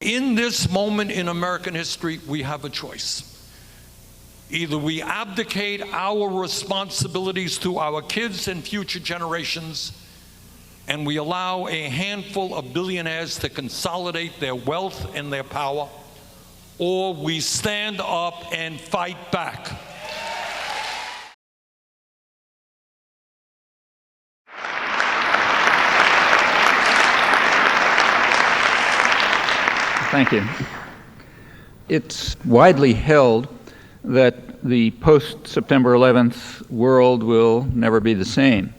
in this moment in American history, we have a choice. Either we abdicate our responsibilities to our kids and future generations, and we allow a handful of billionaires to consolidate their wealth and their power, or we stand up and fight back. Thank you. It's widely held that the post-September 11th world will never be the same.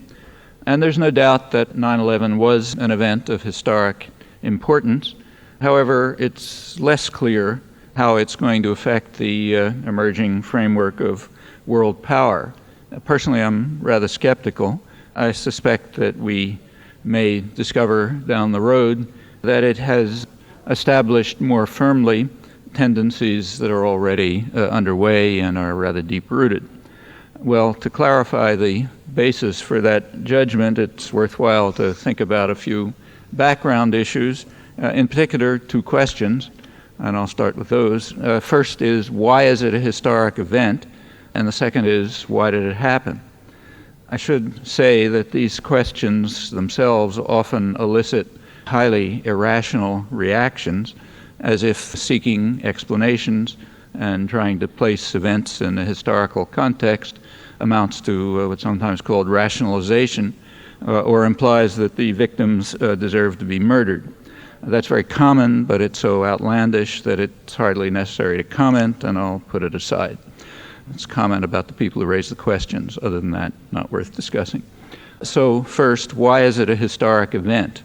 And there's no doubt that 9/11 was an event of historic importance. However, it's less clear how it's going to affect the emerging framework of world power. Personally, I'm rather skeptical. I suspect that we may discover down the road that it has established more firmly tendencies that are already underway and are rather deep-rooted. Well, to clarify the basis for that judgment, it's worthwhile to think about a few background issues, in particular 2 questions, and I'll start with those. First is, why is it a historic event? And the second is, why did it happen? I should say that these questions themselves often elicit highly irrational reactions, as if seeking explanations and trying to place events in a historical context amounts to what's sometimes called rationalization, or implies that the victims deserve to be murdered. That's very common, but it's so outlandish that it's hardly necessary to comment, and I'll put it aside. Let's comment about the people who raise the questions. Other than that, not worth discussing. So first, why is it a historic event?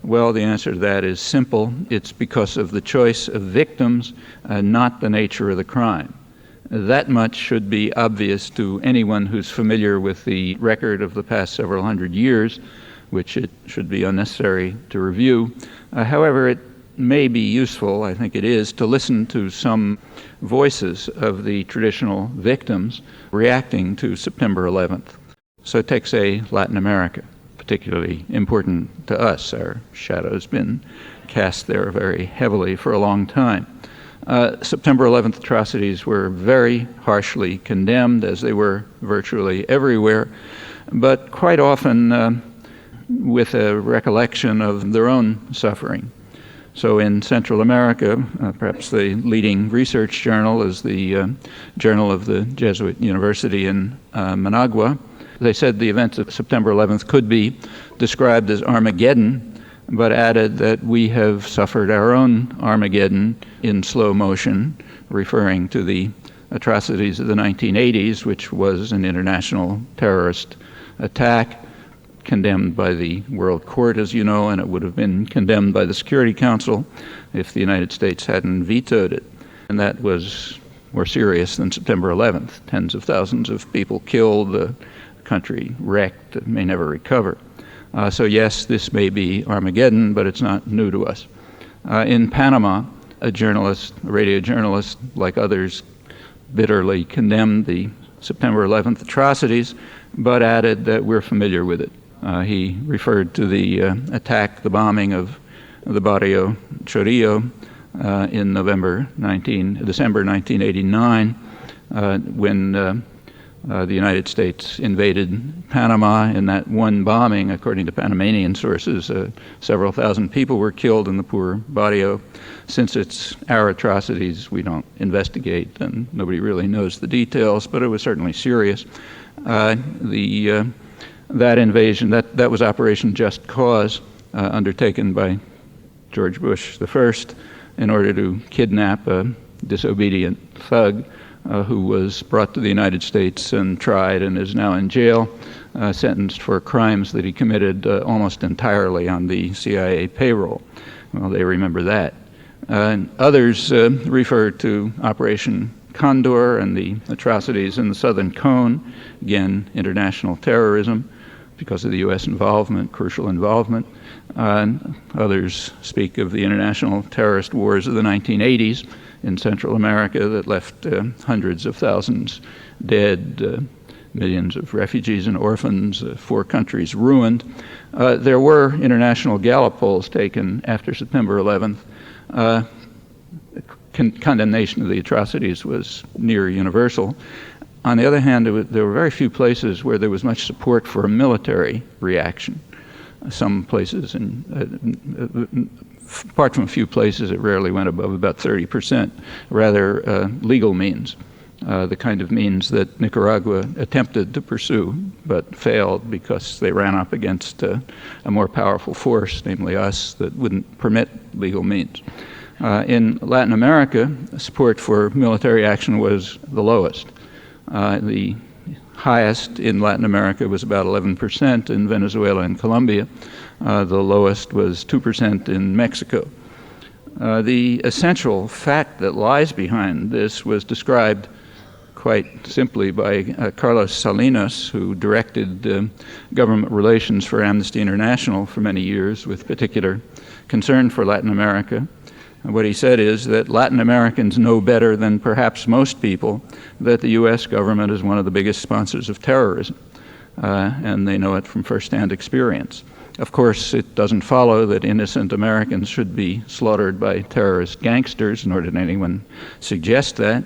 Well, the answer to that is simple. It's because of the choice of victims, not the nature of the crime. That much should be obvious to anyone who's familiar with the record of the past several hundred years, which it should be unnecessary to review. However, it may be useful, I think it is, to listen to some voices of the traditional victims reacting to September 11th. So take, say, Latin America. Particularly important to us. Our shadow's been cast there very heavily for a long time. September 11th atrocities were very harshly condemned, as they were virtually everywhere, but quite often with a recollection of their own suffering. So in Central America, perhaps the leading research journal is the Journal of the Jesuit University in Managua. They said the events of September 11th could be described as Armageddon, but added that we have suffered our own Armageddon in slow motion, referring to the atrocities of the 1980s, which was an international terrorist attack condemned by the World Court, as you know, and it would have been condemned by the Security Council if the United States hadn't vetoed it. And that was more serious than September 11th. Tens of thousands of people killed, the country wrecked, may never recover. So yes, this may be Armageddon, but it's not new to us. In Panama, a radio journalist, like others, bitterly condemned the September 11th atrocities, but added that we're familiar with it. He referred to the attack, the bombing of the Barrio Chorrillo in December 1989, when the United States invaded Panama. In that one bombing, according to Panamanian sources, several thousand people were killed in the poor barrio. Since it's our atrocities, we don't investigate, and nobody really knows the details, but it was certainly serious. That invasion, that was Operation Just Cause, undertaken by George Bush I in order to kidnap a disobedient thug who was brought to the United States and tried and is now in jail, sentenced for crimes that he committed almost entirely on the CIA payroll. Well, they remember that. Others refer to Operation Condor and the atrocities in the Southern Cone, again, international terrorism because of the U.S. involvement, crucial involvement. Others speak of the international terrorist wars of the 1980s in Central America that left hundreds of thousands dead, millions of refugees and orphans, 4 countries ruined. There were international Gallup polls taken after September 11th. Condemnation of the atrocities was near universal. On the other hand, there were very few places where there was much support for a military reaction. Some places, apart from a few places, it rarely went above about 30%, rather legal means, the kind of means that Nicaragua attempted to pursue but failed because they ran up against a more powerful force, namely us, that wouldn't permit legal means. In Latin America, support for military action was the lowest. The highest in Latin America was about 11% in Venezuela and Colombia. The lowest was 2% in Mexico. The essential fact that lies behind this was described quite simply by Carlos Salinas, who directed government relations for Amnesty International for many years with particular concern for Latin America. And what he said is that Latin Americans know better than perhaps most people that the U.S. government is one of the biggest sponsors of terrorism, and they know it from firsthand experience. Of course, it doesn't follow that innocent Americans should be slaughtered by terrorist gangsters, nor did anyone suggest that,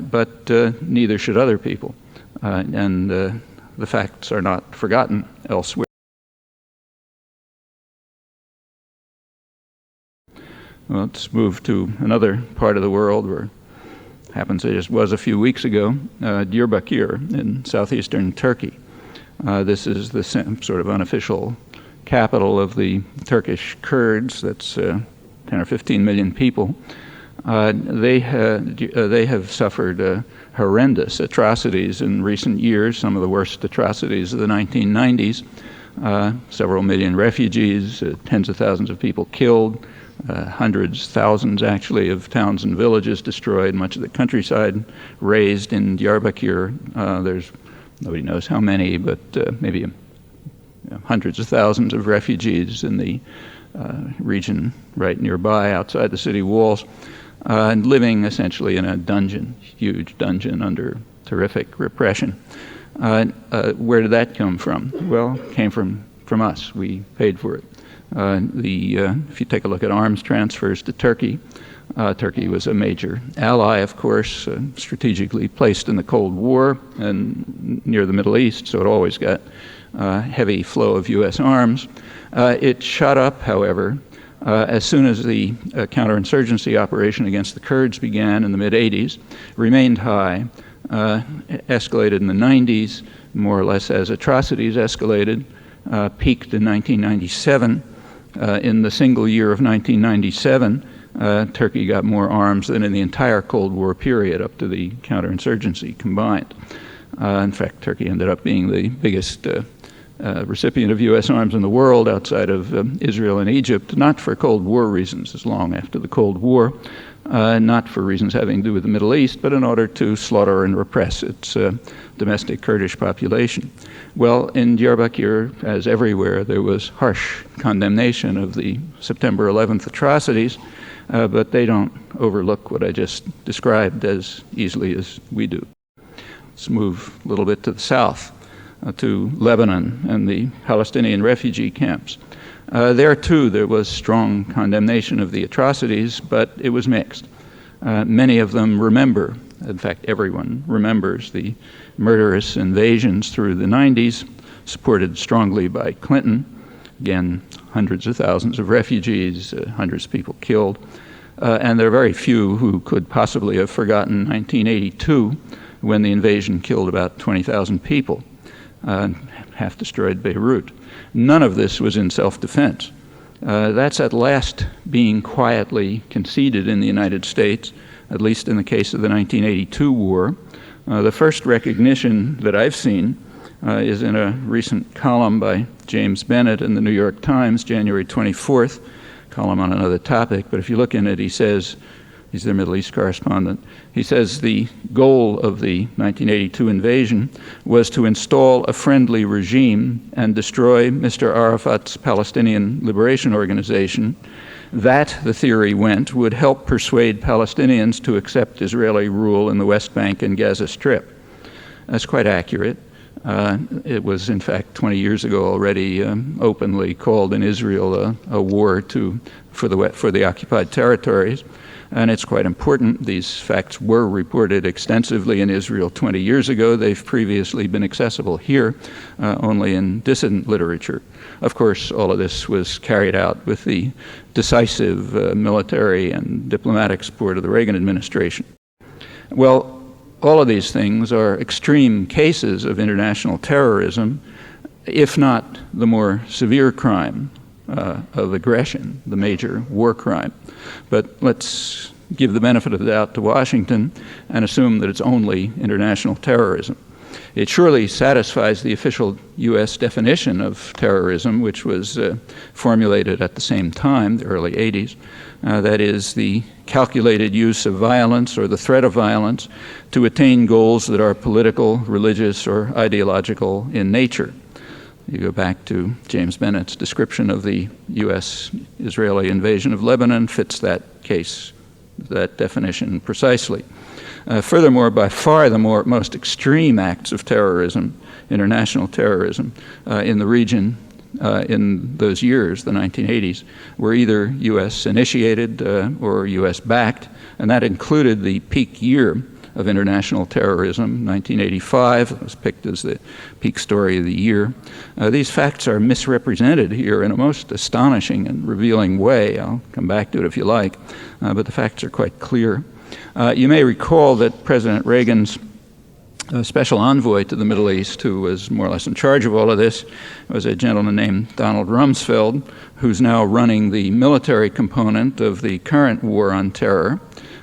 but neither should other people. And the facts are not forgotten elsewhere. Well, let's move to another part of the world where it happens it just was a few weeks ago, Diyarbakir in southeastern Turkey. This is the sort of unofficial capital of the Turkish Kurds. That's 10 or 15 million people. They have suffered horrendous atrocities in recent years, some of the worst atrocities of the 1990s. Several million refugees, tens of thousands of people killed, hundreds, thousands actually, of towns and villages destroyed, much of the countryside razed in Diyarbakir. There's nobody knows how many, but maybe hundreds of thousands of refugees in the region right nearby, outside the city walls, and living essentially in a dungeon, huge dungeon under terrific repression. Where did that come from? Well, it came from us. We paid for it. If you take a look at arms transfers to Turkey, Turkey was a major ally, of course, strategically placed in the Cold War and near the Middle East, so it always got heavy flow of U.S. arms. It shot up, however, as soon as the counterinsurgency operation against the Kurds began in the mid-'80s, remained high, escalated in the 90s, more or less as atrocities escalated, peaked in 1997. In the single year of 1997, Turkey got more arms than in the entire Cold War period up to the counterinsurgency combined. In fact, Turkey ended up being the biggest recipient of U.S. arms in the world outside of Israel and Egypt, not for Cold War reasons, as long after the Cold War, not for reasons having to do with the Middle East, but in order to slaughter and repress its domestic Kurdish population. Well, in Diyarbakir, as everywhere, there was harsh condemnation of the September 11th atrocities, but they don't overlook what I just described as easily as we do. Let's move a little bit to the south, to Lebanon and the Palestinian refugee camps. There, too, there was strong condemnation of the atrocities, but it was mixed. Many of them remember, in fact, everyone remembers the murderous invasions through the 90s, supported strongly by Clinton. Again, hundreds of thousands of refugees, hundreds of people killed. And there are very few who could possibly have forgotten 1982, when the invasion killed about 20,000 people, half destroyed Beirut. None of this was in self-defense. That's at last being quietly conceded in the United States, at least in the case of the 1982 war. The first recognition that I've seen is in a recent column by James Bennett in the New York Times, January 24th, column on another topic. But if you look in it, he says, he's their Middle East correspondent, he says the goal of the 1982 invasion was to install a friendly regime and destroy Mr. Arafat's Palestinian Liberation Organization. That, the theory went, would help persuade Palestinians to accept Israeli rule in the West Bank and Gaza Strip. That's quite accurate. It was, in fact, 20 years ago already openly called in Israel a war for the occupied territories. And it's quite important. These facts were reported extensively in Israel 20 years ago. They've previously been accessible here only in dissident literature. Of course, all of this was carried out with the decisive military and diplomatic support of the Reagan administration. Well, all of these things are extreme cases of international terrorism, if not the more severe crime of aggression, the major war crime. But let's give the benefit of the doubt to Washington and assume that it's only international terrorism. It surely satisfies the official U.S. definition of terrorism, which was formulated at the same time, the early 80s. That is, the calculated use of violence or the threat of violence to attain goals that are political, religious, or ideological in nature. You go back to James Bennett's description of the U.S.-Israeli invasion of Lebanon, fits that case, that definition precisely. Furthermore, by far the most extreme acts of terrorism, international terrorism, in the region in those years, the 1980s, were either U.S.-initiated or U.S.-backed, and that included the peak year of international terrorism, 1985. It was picked as the peak story of the year. These facts are misrepresented here in a most astonishing and revealing way. I'll come back to it if you like, but the facts are quite clear. You may recall that President Reagan's special envoy to the Middle East, who was more or less in charge of all of this, was a gentleman named Donald Rumsfeld, who's now running the military component of the current war on terror.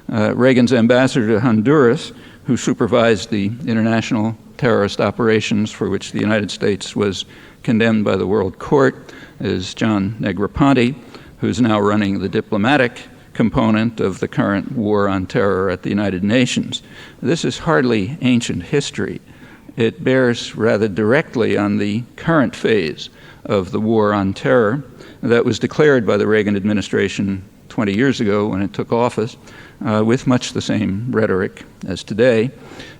Reagan's ambassador to Honduras, who supervised the international terrorist operations for which the United States was condemned by the World Court, is John Negroponte, who's now running the diplomatic component of the current war on terror at the United Nations. This is hardly ancient history. It bears rather directly on the current phase of the war on terror that was declared by the Reagan administration 20 years ago when it took office, with much the same rhetoric as today,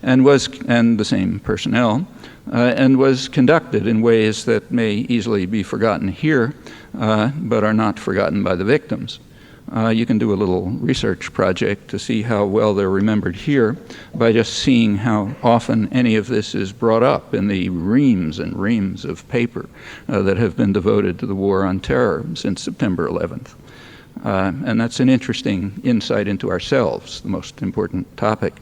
and the same personnel, and was conducted in ways that may easily be forgotten here, but are not forgotten by the victims. You can do a little research project to see how well they're remembered here by just seeing how often any of this is brought up in the reams and reams of paper that have been devoted to the war on terror since September 11th. And that's an interesting insight into ourselves, the most important topic.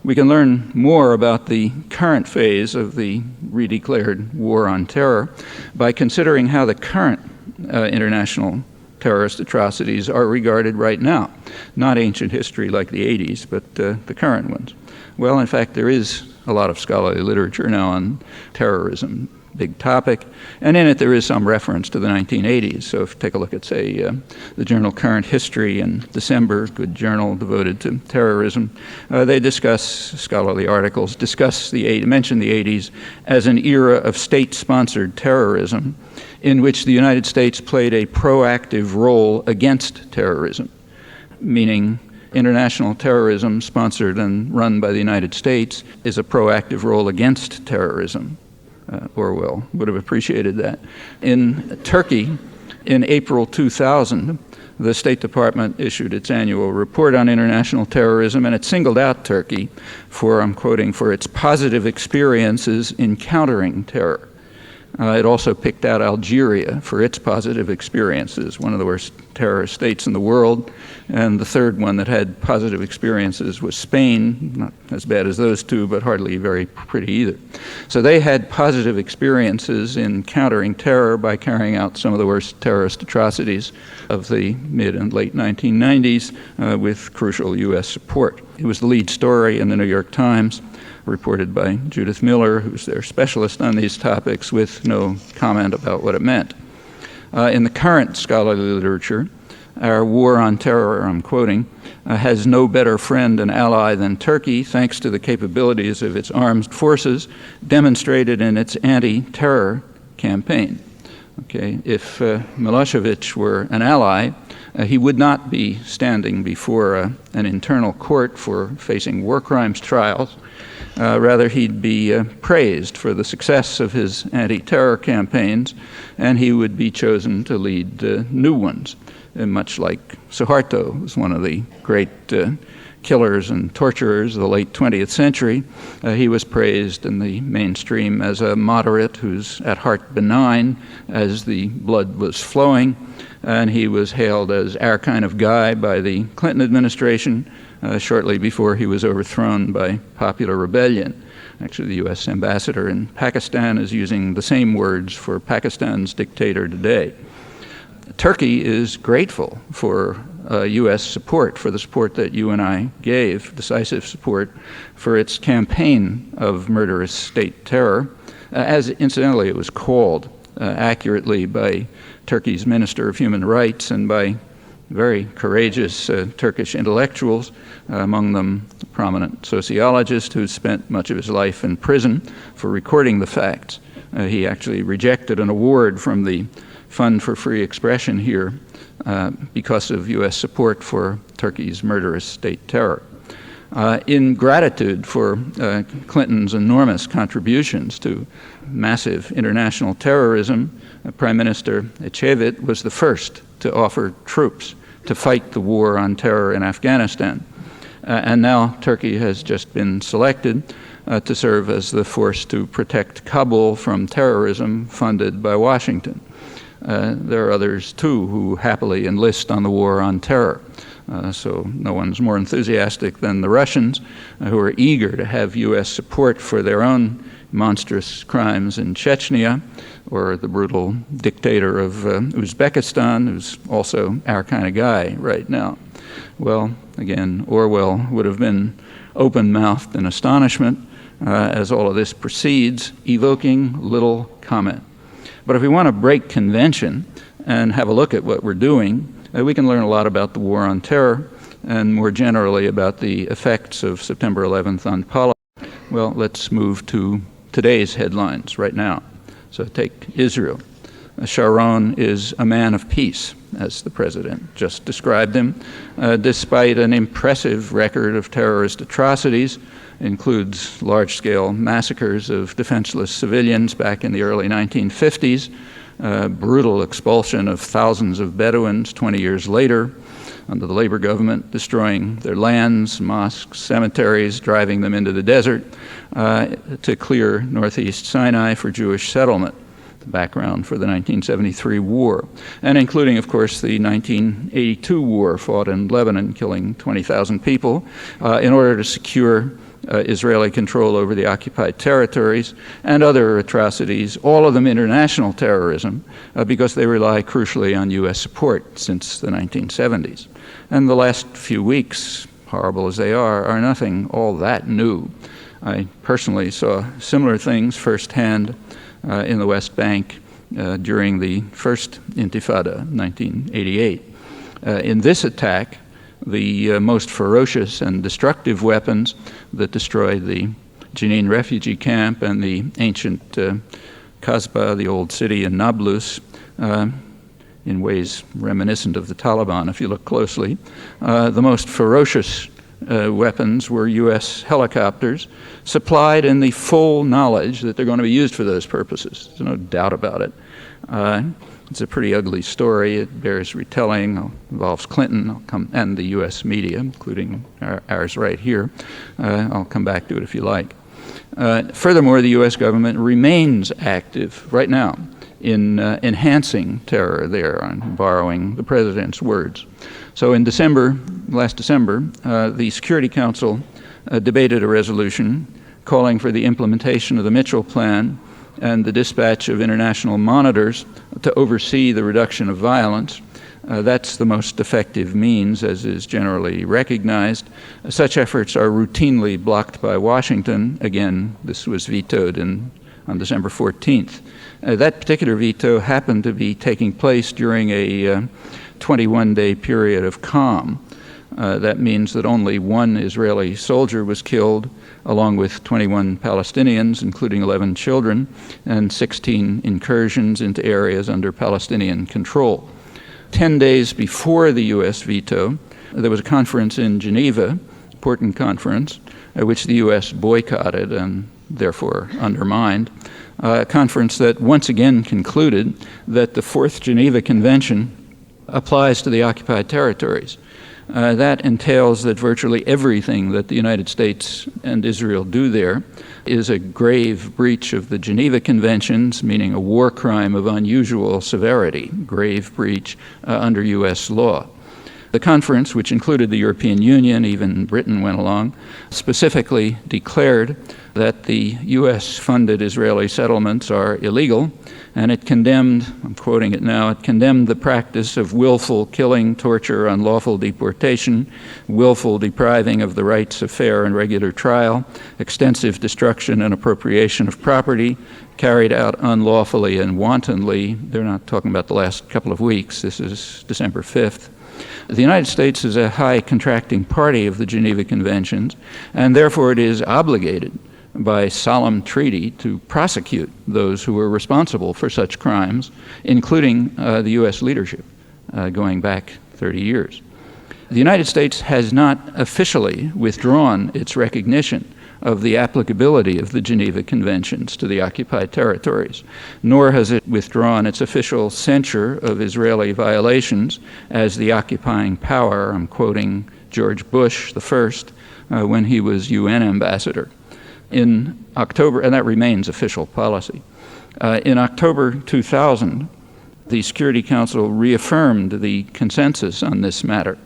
We can learn more about the current phase of the redeclared war on terror by considering how the current international terrorist atrocities are regarded right now. Not ancient history like the 80s, but the current ones. Well, in fact, there is a lot of scholarly literature now on terrorism, big topic, and in it there is some reference to the 1980s. So if you take a look at, say, the journal Current History in December, good journal devoted to terrorism, they discuss, scholarly articles, mention the 80s as an era of state-sponsored terrorism in which the United States played a proactive role against terrorism, meaning international terrorism sponsored and run by the United States is a proactive role against terrorism. Orwell would have appreciated that. In Turkey, in April 2000, the State Department issued its annual report on international terrorism, and it singled out Turkey for, I'm quoting, for its positive experiences in countering terror. It also picked out Algeria for its positive experiences, one of the worst terrorist states in the world. And the third one that had positive experiences was Spain, not as bad as those two, but hardly very pretty either. So they had positive experiences in countering terror by carrying out some of the worst terrorist atrocities of the mid and late 1990s with crucial U.S. support. It was the lead story in the New York Times, reported by Judith Miller, who's their specialist on these topics, with no comment about what it meant. In the current scholarly literature, our war on terror, I'm quoting, has no better friend and ally than Turkey, thanks to the capabilities of its armed forces demonstrated in its anti-terror campaign. Okay, if Milosevic were an ally, he would not be standing before an internal court for facing war crimes trials. Rather, he'd be praised for the success of his anti-terror campaigns, and he would be chosen to lead new ones, much like Suharto was one of the great killers and torturers of the late 20th century. He was praised in the mainstream as a moderate who's at heart benign as the blood was flowing, and he was hailed as our kind of guy by the Clinton administration shortly before he was overthrown by popular rebellion. Actually, the U.S. ambassador in Pakistan is using the same words for Pakistan's dictator today. Turkey is grateful for U.S. support, for the support that you and I gave, decisive support, for its campaign of murderous state terror, as incidentally it was called accurately by Turkey's Minister of Human Rights and by very courageous Turkish intellectuals, among them a prominent sociologist who spent much of his life in prison for recording the facts. He actually rejected an award from the Fund for Free Expression here because of U.S. support for Turkey's murderous state terror. In gratitude for Clinton's enormous contributions to massive international terrorism, Prime Minister Ecevit was the first to offer troops to fight the war on terror in Afghanistan. And now Turkey has just been selected to serve as the force to protect Kabul from terrorism funded by Washington. There are others, too, who happily enlist on the war on terror. So no one's more enthusiastic than the Russians, who are eager to have U.S. support for their own monstrous crimes in Chechnya, or the brutal dictator of Uzbekistan, who's also our kind of guy right now. Well, again, Orwell would have been open-mouthed in astonishment as all of this proceeds, evoking little comment. But if we want to break convention and have a look at what we're doing, we can learn a lot about the war on terror and more generally about the effects of September 11th on policy. Well, let's move to today's headlines right now. So take Israel. Sharon is a man of peace, as the president just described him, despite an impressive record of terrorist atrocities, includes large-scale massacres of defenseless civilians back in the early 1950s, brutal expulsion of thousands of Bedouins 20 years later under the Labor government, destroying their lands, mosques, cemeteries, driving them into the desert to clear northeast Sinai for Jewish settlement, the background for the 1973 war, and including, of course, the 1982 war fought in Lebanon, killing 20,000 people in order to secure Israeli control over the occupied territories, and other atrocities, all of them international terrorism, because they rely crucially on U.S. support since the 1970s. And the last few weeks, horrible as they are nothing all that new. I personally saw similar things firsthand in the West Bank during the first Intifada, 1988. In this attack, the most ferocious and destructive weapons that destroyed the Jenin refugee camp and the ancient Kasbah, the old city in Nablus, in ways reminiscent of the Taliban, if you look closely. The most ferocious weapons were U.S. helicopters, supplied in the full knowledge that they're going to be used for those purposes. There's no doubt about it. It's a pretty ugly story. It bears retelling. It involves Clinton and the U.S. media, including ours right here. I'll come back to it if you like. Furthermore, the U.S. government remains active right now in enhancing terror there, on borrowing the president's words. So in last December, the Security Council debated a resolution calling for the implementation of the Mitchell Plan and the dispatch of international monitors to oversee the reduction of violence. That's the most effective means, as is generally recognized. Such efforts are routinely blocked by Washington. Again, this was vetoed on December 14th. That particular veto happened to be taking place during a 21-day period of calm. That means that only one Israeli soldier was killed, along with 21 Palestinians, including 11 children, and 16 incursions into areas under Palestinian control. 10 days before the U.S. veto, there was a conference in Geneva important conference, which the U.S. boycotted and therefore undermined, a conference that once again concluded that the Fourth Geneva Convention applies to the occupied territories. That entails that virtually everything that the United States and Israel do there is a grave breach of the Geneva Conventions, meaning a war crime of unusual severity, grave breach under U.S. law. The conference, which included the European Union, even Britain went along, specifically declared that the U.S.-funded Israeli settlements are illegal, and it condemned, I'm quoting it now, it condemned the practice of willful killing, torture, unlawful deportation, willful depriving of the rights of fair and regular trial, extensive destruction and appropriation of property, carried out unlawfully and wantonly. They're not talking about the last couple of weeks. This is December 5th. The United States is a high contracting party of the Geneva Conventions, and therefore it is obligated by solemn treaty to prosecute those who are responsible for such crimes, including the U.S. leadership, going back 30 years. The United States has not officially withdrawn its recognition of the applicability of the Geneva Conventions to the occupied territories, nor has it withdrawn its official censure of Israeli violations as the occupying power. I'm quoting George Bush, the first, when he was UN ambassador. In October, and that remains official policy. In October 2000, the Security Council reaffirmed the consensus on this matter.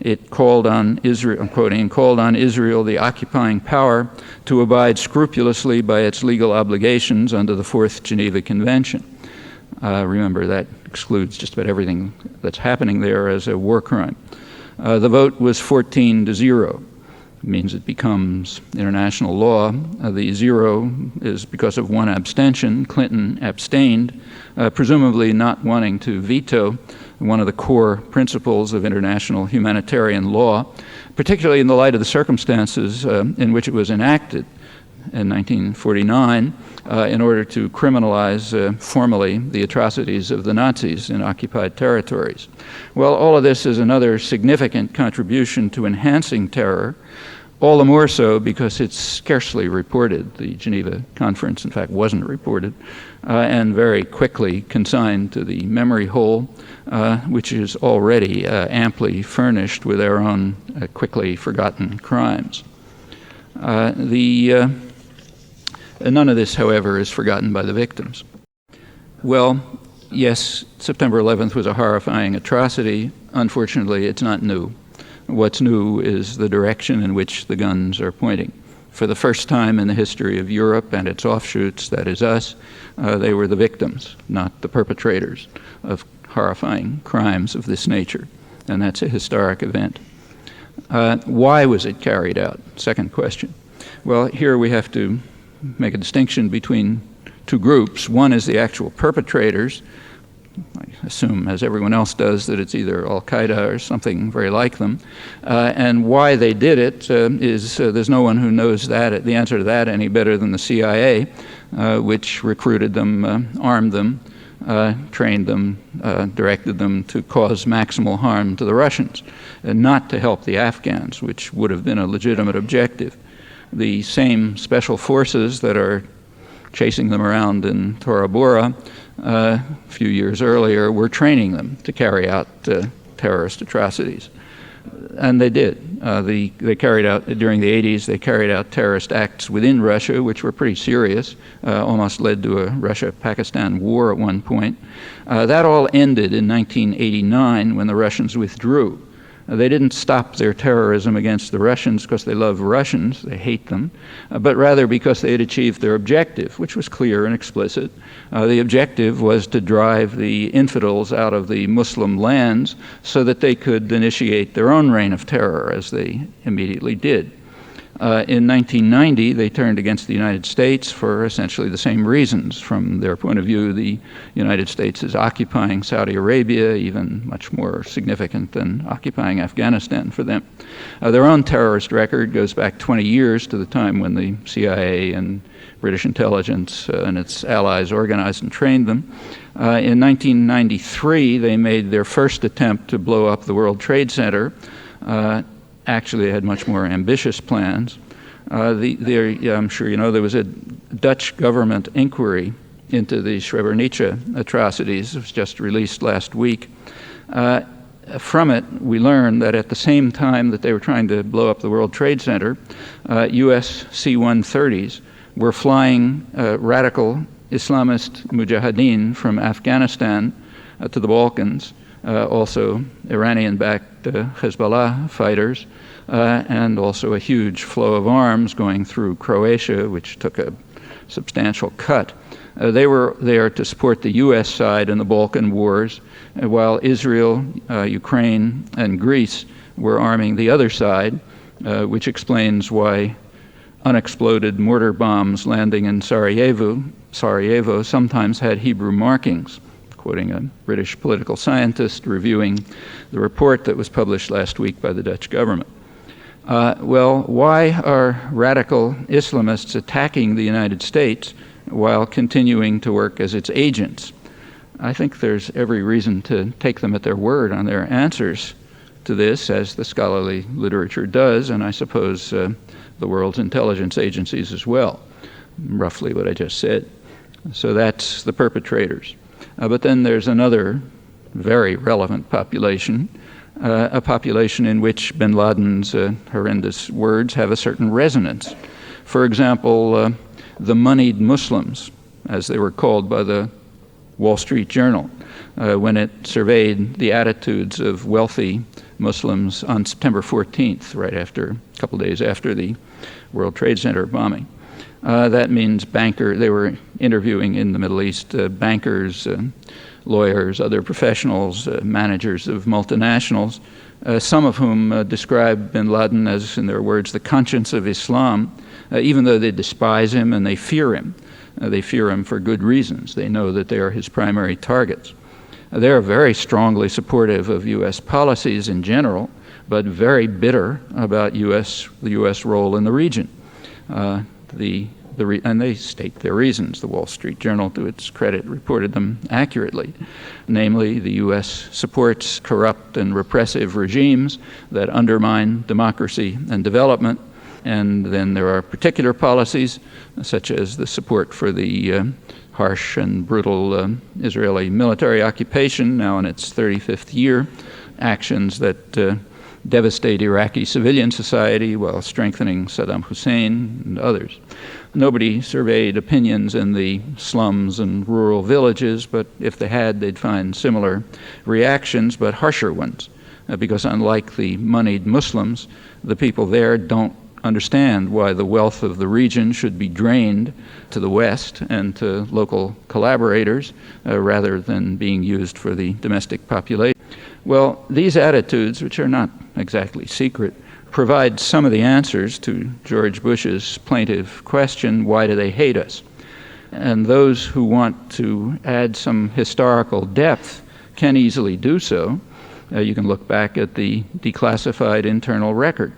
It called on Israel, I'm quoting, called on Israel, the occupying power, to abide scrupulously by its legal obligations under the Fourth Geneva Convention. Remember, that excludes just about everything that's happening there as a war crime. The vote was 14-0. It means it becomes international law. The 0 is because of one abstention. Clinton abstained, presumably not wanting to veto one of the core principles of international humanitarian law, particularly in the light of the circumstances in which it was enacted in 1949 in order to criminalize formally the atrocities of the Nazis in occupied territories. Well, all of this is another significant contribution to enhancing terror, all the more so because it's scarcely reported. The Geneva Conference, in fact, wasn't reported, and very quickly consigned to the memory hole, which is already amply furnished with our own quickly forgotten crimes. None of this, however, is forgotten by the victims. Well, yes, September 11th was a horrifying atrocity. Unfortunately, it's not new. What's new is the direction in which the guns are pointing. For the first time in the history of Europe and its offshoots, that is us, they were the victims, not the perpetrators of horrifying crimes of this nature. And that's a historic event. Why was it carried out? Second question. Well, here we have to make a distinction between two groups. One is the actual perpetrators. I assume, as everyone else does, that it's either Al-Qaeda or something very like them. And why they did it is there's no one who knows that, the answer to that any better than the CIA, which recruited them, armed them, trained them, directed them to cause maximal harm to the Russians, and not to help the Afghans, which would have been a legitimate objective. The same special forces that are chasing them around in Tora Bora a few years earlier were training them to carry out terrorist atrocities. And they did. They carried out, during the 80s, they carried out terrorist acts within Russia, which were pretty serious, almost led to a Russia-Pakistan war at one point. That all ended in 1989 when the Russians withdrew. They didn't stop their terrorism against the Russians because they love Russians, they hate them, but rather because they had achieved their objective, which was clear and explicit. The objective was to drive the infidels out of the Muslim lands so that they could initiate their own reign of terror, as they immediately did. In 1990, they turned against the United States for essentially the same reasons. From their point of view, the United States is occupying Saudi Arabia, even much more significant than occupying Afghanistan for them. Their own terrorist record goes back 20 years to the time when the CIA and British intelligence and its allies organized and trained them. In 1993, they made their first attempt to blow up the World Trade Center. actually they had much more ambitious plans. I'm sure you know there was a Dutch government inquiry into the Srebrenica atrocities. It was just released last week. From it, we learned that at the same time that they were trying to blow up the World Trade Center, U.S. C-130s were flying radical Islamist mujahideen from Afghanistan to the Balkans, also Iranian-backed Hezbollah fighters, and also a huge flow of arms going through Croatia, which took a substantial cut. They were there to support the U.S. side in the Balkan wars, while Israel, Ukraine, and Greece were arming the other side, which explains why unexploded mortar bombs landing in Sarajevo sometimes had Hebrew markings, quoting a British political scientist reviewing the report that was published last week by the Dutch government. Well, why are radical Islamists attacking the United States while continuing to work as its agents? I think there's every reason to take them at their word on their answers to this, as the scholarly literature does, and I suppose the world's intelligence agencies as well, roughly what I just said. So that's the perpetrators. But then there's another very relevant population, a population in which bin Laden's horrendous words have a certain resonance. For example, the moneyed Muslims, as they were called by the Wall Street Journal, when it surveyed the attitudes of wealthy Muslims on September 14th, right after, a couple days after the World Trade Center bombing. That means they were interviewing in the Middle East bankers, lawyers, other professionals, managers of multinationals, some of whom describe bin Laden as, in their words, the conscience of Islam, even though they despise him and they fear him. They fear him for good reasons. They know that they are his primary targets. They are very strongly supportive of U.S. policies in general, but very bitter about the U.S. role in the region. And they state their reasons. The Wall Street Journal, to its credit, reported them accurately. Namely, the U.S. supports corrupt and repressive regimes that undermine democracy and development. And then there are particular policies, such as the support for the harsh and brutal Israeli military occupation, now in its 35th year, actions that devastate Iraqi civilian society while strengthening Saddam Hussein and others. Nobody surveyed opinions in the slums and rural villages, but if they had, they'd find similar reactions, but harsher ones, because unlike the moneyed Muslims, the people there don't understand why the wealth of the region should be drained to the West and to local collaborators rather than being used for the domestic population. Well, these attitudes, which are not exactly secret, provide some of the answers to George Bush's plaintive question, why do they hate us? And those who want to add some historical depth can easily do so. You can look back at the declassified internal record.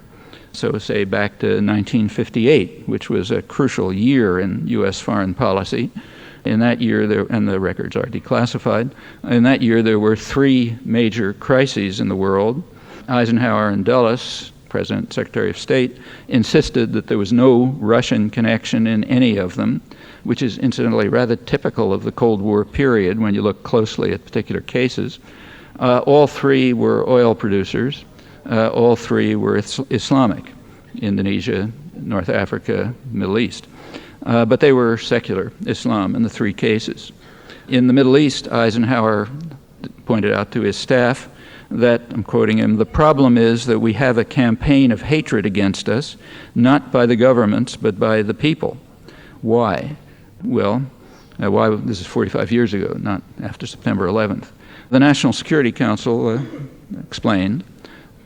So say back to 1958, which was a crucial year in U.S. foreign policy. In that year, and the records are declassified, in that year there were three major crises in the world. Eisenhower and Dulles, President, Secretary of State, insisted that there was no Russian connection in any of them, which is incidentally rather typical of the Cold War period when you look closely at particular cases. All three were oil producers. All three were Islamic, Indonesia, North Africa, Middle East. But they were secular Islam in the three cases. In the Middle East, Eisenhower pointed out to his staff that, I'm quoting him, the problem is that we have a campaign of hatred against us, not by the governments, but by the people. Why? Well, why? This is 45 years ago, not after September 11th. The National Security Council explained,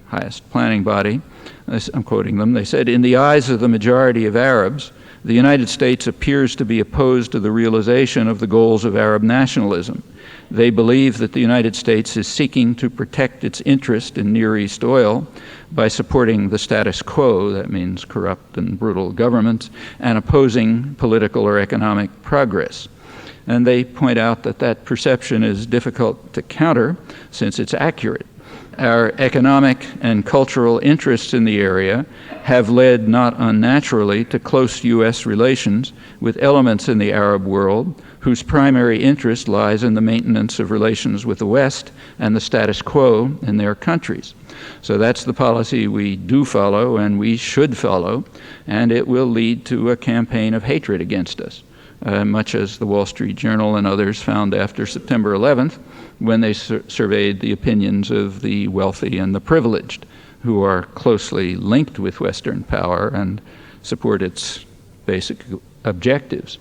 highest planning body, I'm quoting them, they said, in the eyes of the majority of Arabs, the United States appears to be opposed to the realization of the goals of Arab nationalism. They believe that the United States is seeking to protect its interest in Near East oil by supporting the status quo, that means corrupt and brutal governments, and opposing political or economic progress. And they point out that that perception is difficult to counter since it's accurate. Our economic and cultural interests in the area have led not unnaturally to close U.S. relations with elements in the Arab world whose primary interest lies in the maintenance of relations with the West and the status quo in their countries. So that's the policy we do follow and we should follow, and it will lead to a campaign of hatred against us, much as the Wall Street Journal and others found after September 11th when they surveyed the opinions of the wealthy and the privileged, who are closely linked with Western power and support its basic objectives.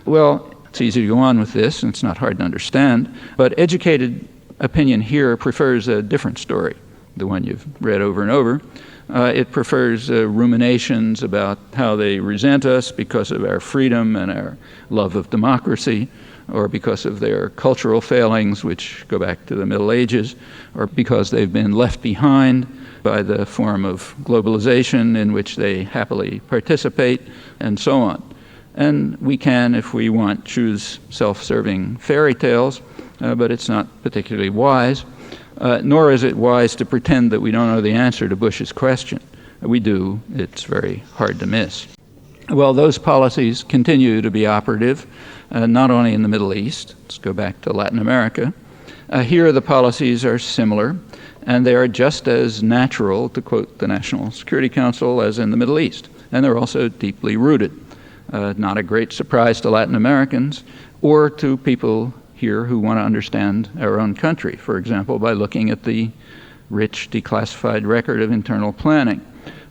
Well, it's easy to go on with this, and it's not hard to understand, but educated opinion here prefers a different story, the one you've read over and over. It prefers ruminations about how they resent us because of our freedom and our love of democracy, or because of their cultural failings, which go back to the Middle Ages, or because they've been left behind by the form of globalization in which they happily participate, and so on. And we can, if we want, choose self-serving fairy tales, but it's not particularly wise. Nor is it wise to pretend that we don't know the answer to Bush's question. We do. It's very hard to miss. Well, those policies continue to be operative, not only in the Middle East. Let's go back to Latin America. Here the policies are similar, and they are just as natural, to quote the National Security Council, as in the Middle East. And they're also deeply rooted. Not a great surprise to Latin Americans or to people here who want to understand our own country, for example, by looking at the rich declassified record of internal planning.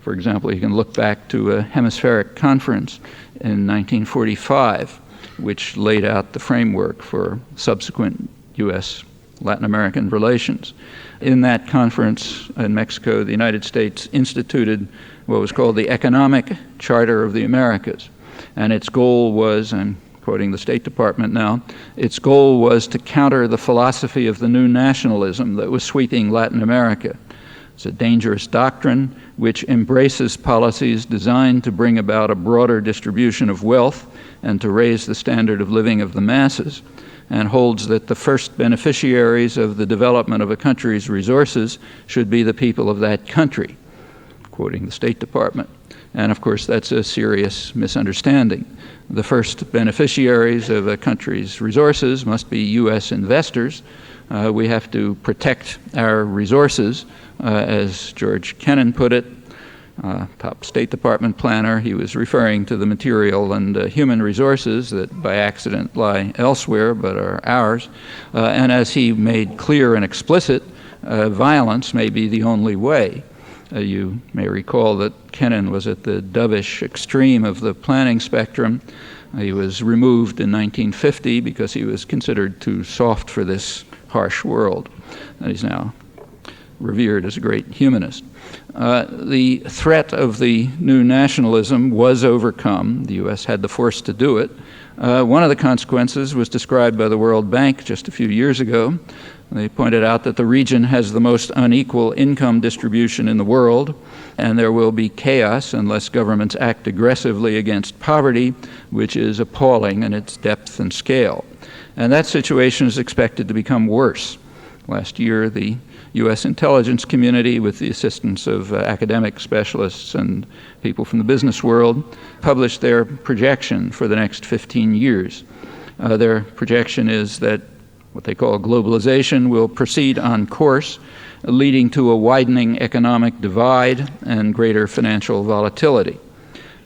For example, you can look back to a hemispheric conference in 1945, which laid out the framework for subsequent U.S.-Latin American relations. In that conference in Mexico, the United States instituted what was called the Economic Charter of the Americas. And its goal was, I'm quoting the State Department now, its goal was to counter the philosophy of the new nationalism that was sweeping Latin America. It's a dangerous doctrine which embraces policies designed to bring about a broader distribution of wealth and to raise the standard of living of the masses, and holds that the first beneficiaries of the development of a country's resources should be the people of that country, quoting the State Department. And of course, that's a serious misunderstanding. The first beneficiaries of a country's resources must be U.S. investors. We have to protect our resources, as George Kennan put it, top State Department planner. He was referring to the material and human resources that by accident lie elsewhere but are ours. And as he made clear and explicit, violence may be the only way. You may recall that Kennan was at the dovish extreme of the planning spectrum. He was removed in 1950 because he was considered too soft for this harsh world. And he's now revered as a great humanist. The threat of the new nationalism was overcome. The U.S. had the force to do it. One of the consequences was described by the World Bank just a few years ago. They pointed out that the region has the most unequal income distribution in the world, and there will be chaos unless governments act aggressively against poverty, which is appalling in its depth and scale. And that situation is expected to become worse. Last year, the U.S. intelligence community, with the assistance of academic specialists and people from the business world, published their projection for the next 15 years. Their projection is that what they call globalization will proceed on course, leading to a widening economic divide and greater financial volatility.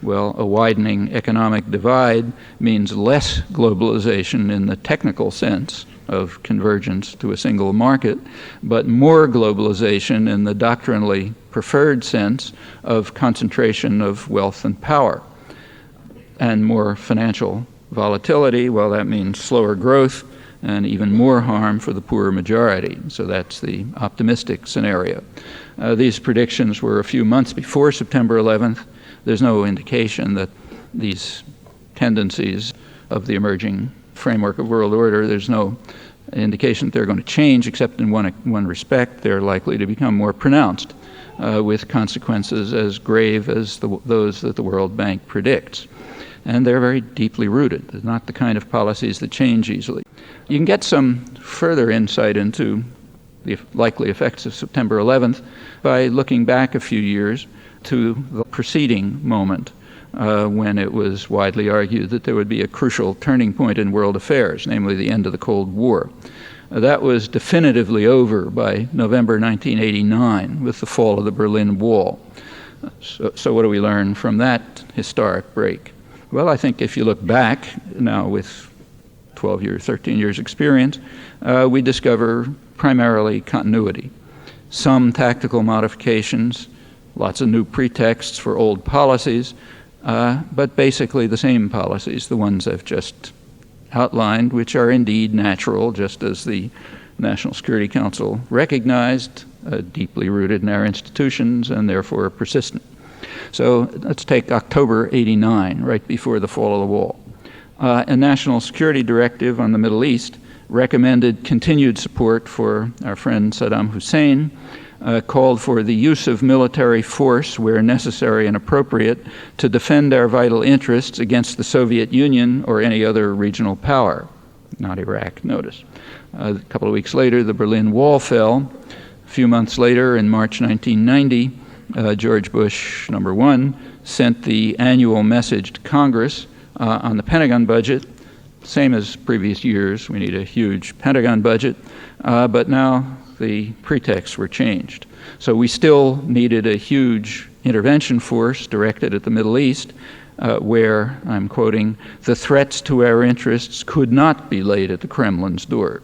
Well, a widening economic divide means less globalization in the technical sense of convergence to a single market, but more globalization in the doctrinally preferred sense of concentration of wealth and power. And more financial volatility, well, that means slower growth and even more harm for the poor majority. So that's the optimistic scenario. These predictions were a few months before September 11th. There's no indication that these tendencies of the emerging framework of world order, there's no indication that they're going to change, except in one respect. They're likely to become more pronounced, with consequences as grave as those that the World Bank predicts. And they're very deeply rooted. They're not the kind of policies that change easily. You can get some further insight into the likely effects of September 11th by looking back a few years to the preceding moment when it was widely argued that there would be a crucial turning point in world affairs, namely the end of the Cold War. That was definitively over by November 1989 with the fall of the Berlin Wall. So what do we learn from that historic break? Well, I think if you look back now with 12 years, 13 years experience, we discover primarily continuity. Some tactical modifications, lots of new pretexts for old policies, but basically the same policies, the ones I've just outlined, which are indeed natural, just as the National Security Council recognized, deeply rooted in our institutions, and therefore persistent. So let's take October '89, right before the fall of the wall. A national security directive on the Middle East recommended continued support for our friend Saddam Hussein, called for the use of military force where necessary and appropriate to defend our vital interests against the Soviet Union or any other regional power. Not Iraq, notice. A couple of weeks later, the Berlin Wall fell. A few months later, in March 1990, George Bush, #1, sent the annual message to Congress on the Pentagon budget. Same as previous years, we need a huge Pentagon budget, but now the pretexts were changed. So we still needed a huge intervention force directed at the Middle East, where, I'm quoting, the threats to our interests could not be laid at the Kremlin's door.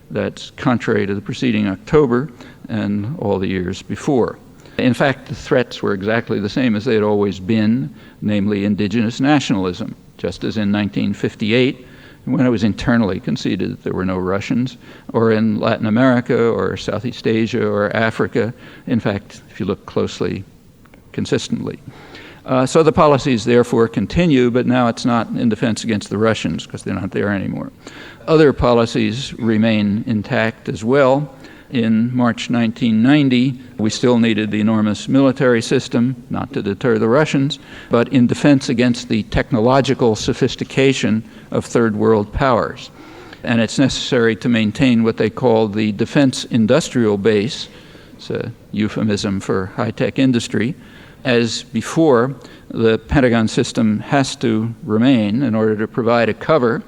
That's contrary to the preceding October and all the years before. In fact, the threats were exactly the same as they had always been, namely indigenous nationalism, just as in 1958, when it was internally conceded that there were no Russians, or in Latin America or Southeast Asia or Africa, in fact, if you look closely, consistently. So the policies therefore continue, but now it's not in defense against the Russians because they're not there anymore. Other policies remain intact as well. In March 1990, we still needed the enormous military system, not to deter the Russians, but in defense against the technological sophistication of third world powers. And it's necessary to maintain what they call the defense industrial base. It's a euphemism for high-tech industry. As before, the Pentagon system has to remain in order to provide a cover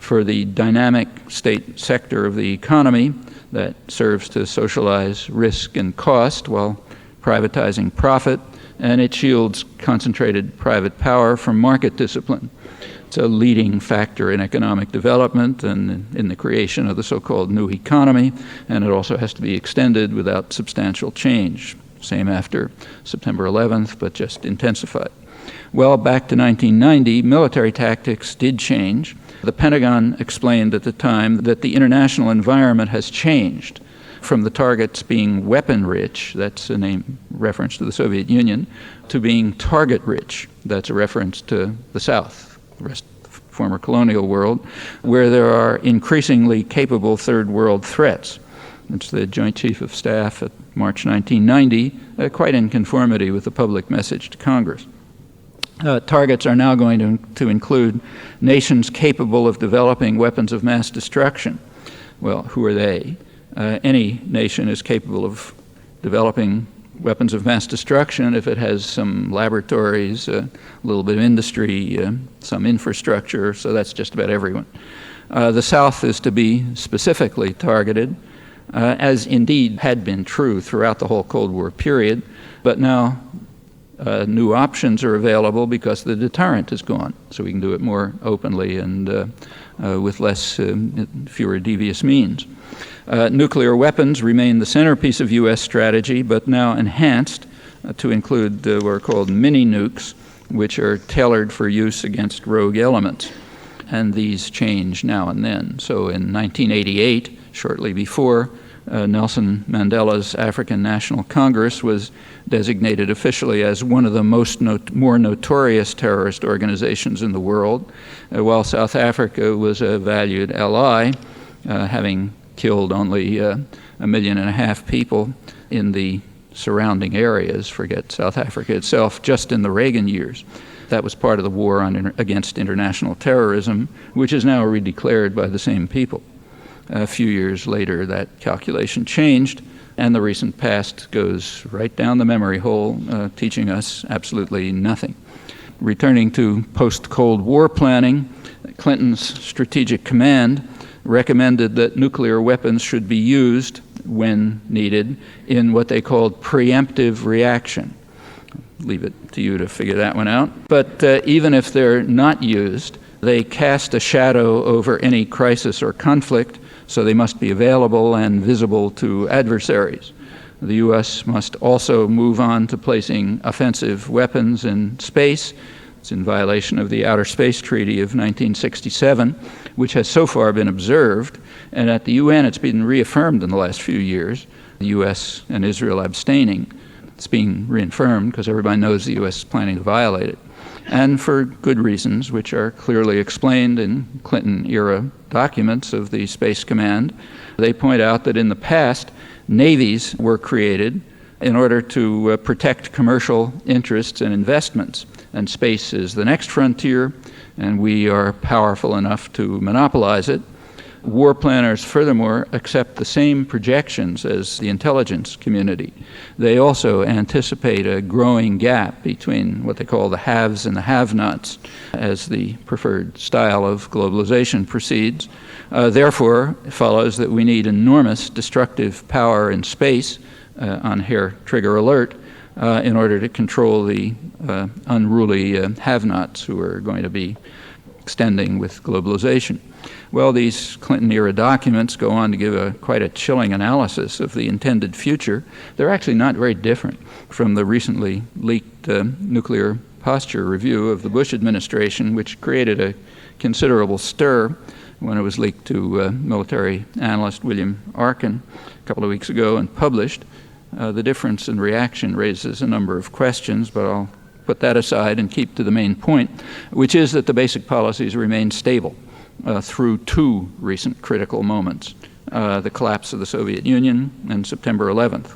for the dynamic state sector of the economy that serves to socialize risk and cost while privatizing profit, and it shields concentrated private power from market discipline. It's a leading factor in economic development and in the creation of the so-called new economy, and it also has to be extended without substantial change. Same after September 11th, but just intensified. Well, back to 1990, military tactics did change. The Pentagon explained at the time that the international environment has changed from the targets being weapon-rich, that's a reference to the Soviet Union, to being target-rich, that's a reference to the South, the rest of the former colonial world, where there are increasingly capable third world threats. It's the Joint Chief of Staff at March 1990, quite in conformity with the public message to Congress. Targets are now going to include nations capable of developing weapons of mass destruction. Well, who are they? Any nation is capable of developing weapons of mass destruction if it has some laboratories, a little bit of industry, some infrastructure, so that's just about everyone. The South is to be specifically targeted, as indeed had been true throughout the whole Cold War period, but now new options are available because the deterrent is gone, so we can do it more openly and with fewer devious means. Nuclear weapons remain the centerpiece of U.S. strategy, but now enhanced to include what are called mini-nukes, which are tailored for use against rogue elements. And these change now and then. So in 1988, shortly before, Nelson Mandela's African National Congress was designated officially as one of the more notorious terrorist organizations in the world, while South Africa was a valued ally, having killed only 1.5 million people in the surrounding areas, forget South Africa itself, just in the Reagan years. That was part of the war against international terrorism, which is now redeclared by the same people. A few years later, that calculation changed, and the recent past goes right down the memory hole, teaching us absolutely nothing. Returning to post-Cold War planning, Clinton's Strategic Command recommended that nuclear weapons should be used, when needed, in what they called preemptive reaction. Leave it to you to figure that one out. But even if they're not used, they cast a shadow over any crisis or conflict, so they must be available and visible to adversaries. The U.S. must also move on to placing offensive weapons in space. It's in violation of the Outer Space Treaty of 1967, which has so far been observed, and at the UN it's been reaffirmed in the last few years, the U.S. and Israel abstaining. It's being reaffirmed because everybody knows the U.S. is planning to violate it, and for good reasons, which are clearly explained in Clinton-era documents of the Space Command. They point out that in the past, navies were created in order to protect commercial interests and investments, and space is the next frontier, and we are powerful enough to monopolize it. War planners, furthermore, accept the same projections as the intelligence community. They also anticipate a growing gap between what they call the haves and the have-nots as the preferred style of globalization proceeds. Therefore, it follows that we need enormous destructive power in space, on hair trigger alert, in order to control the unruly have-nots who are going to be extending with globalization. Well, these Clinton-era documents go on to give quite a chilling analysis of the intended future. They're actually not very different from the recently leaked nuclear posture review of the Bush administration, which created a considerable stir when it was leaked to military analyst William Arkin a couple of weeks ago and published. The difference in reaction raises a number of questions, but I'll put that aside and keep to the main point, which is that the basic policies remain stable through two recent critical moments, the collapse of the Soviet Union and September 11th.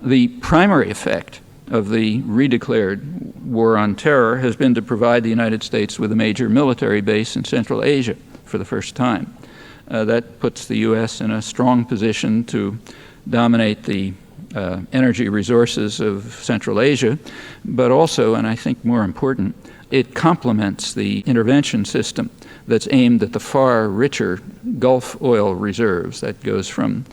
The primary effect of the redeclared war on terror has been to provide the United States with a major military base in Central Asia for the first time. That puts the U.S. in a strong position to dominate the energy resources of Central Asia, but also, and I think more important, it complements the intervention system that's aimed at the far richer Gulf oil reserves. That goes from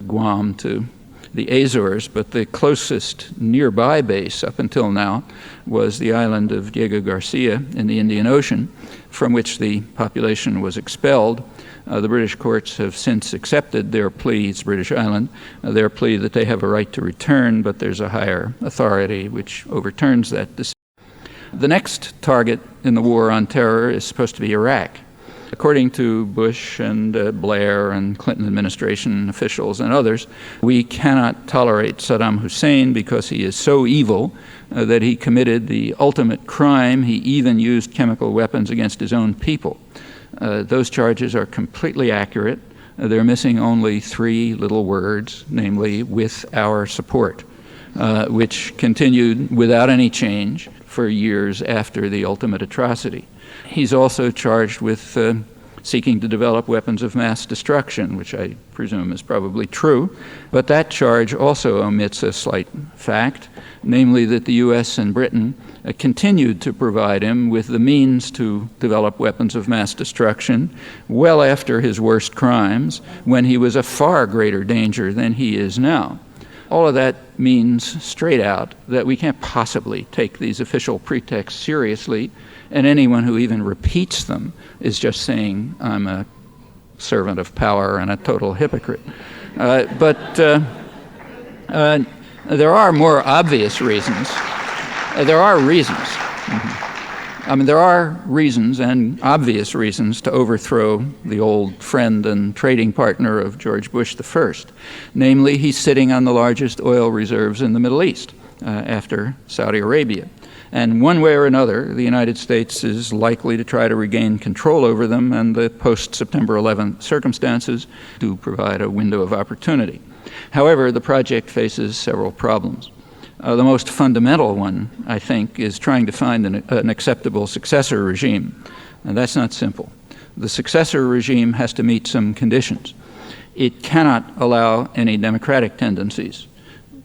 Guam to the Azores, but the closest nearby base up until now was the island of Diego Garcia in the Indian Ocean, from which the population was expelled. The British courts have since accepted their plea, it's British island, their plea that they have a right to return, but there's a higher authority which overturns that decision. The next target in the war on terror is supposed to be Iraq. According to Bush and Blair and Clinton administration officials and others, we cannot tolerate Saddam Hussein because he is so evil that he committed the ultimate crime. He even used chemical weapons against his own people. Those charges are completely accurate. They're missing only three little words, namely, with our support, which continued without any change for years after the ultimate atrocity. He's also charged with seeking to develop weapons of mass destruction, which I presume is probably true. But that charge also omits a slight fact, namely that the U.S. and Britain continued to provide him with the means to develop weapons of mass destruction well after his worst crimes, when he was a far greater danger than he is now. All of that means straight out that we can't possibly take these official pretexts seriously, and anyone who even repeats them is just saying, I'm a servant of power and a total hypocrite. But there are more obvious reasons. There are reasons. There are reasons and obvious reasons to overthrow the old friend and trading partner of George Bush I. Namely, he's sitting on the largest oil reserves in the Middle East after Saudi Arabia. And one way or another, the United States is likely to try to regain control over them, and the post-September 11th circumstances do provide a window of opportunity. However, the project faces several problems. The most fundamental one, I think, is trying to find an acceptable successor regime. And that's not simple. the successor regime has to meet some conditions. It cannot allow any democratic tendencies,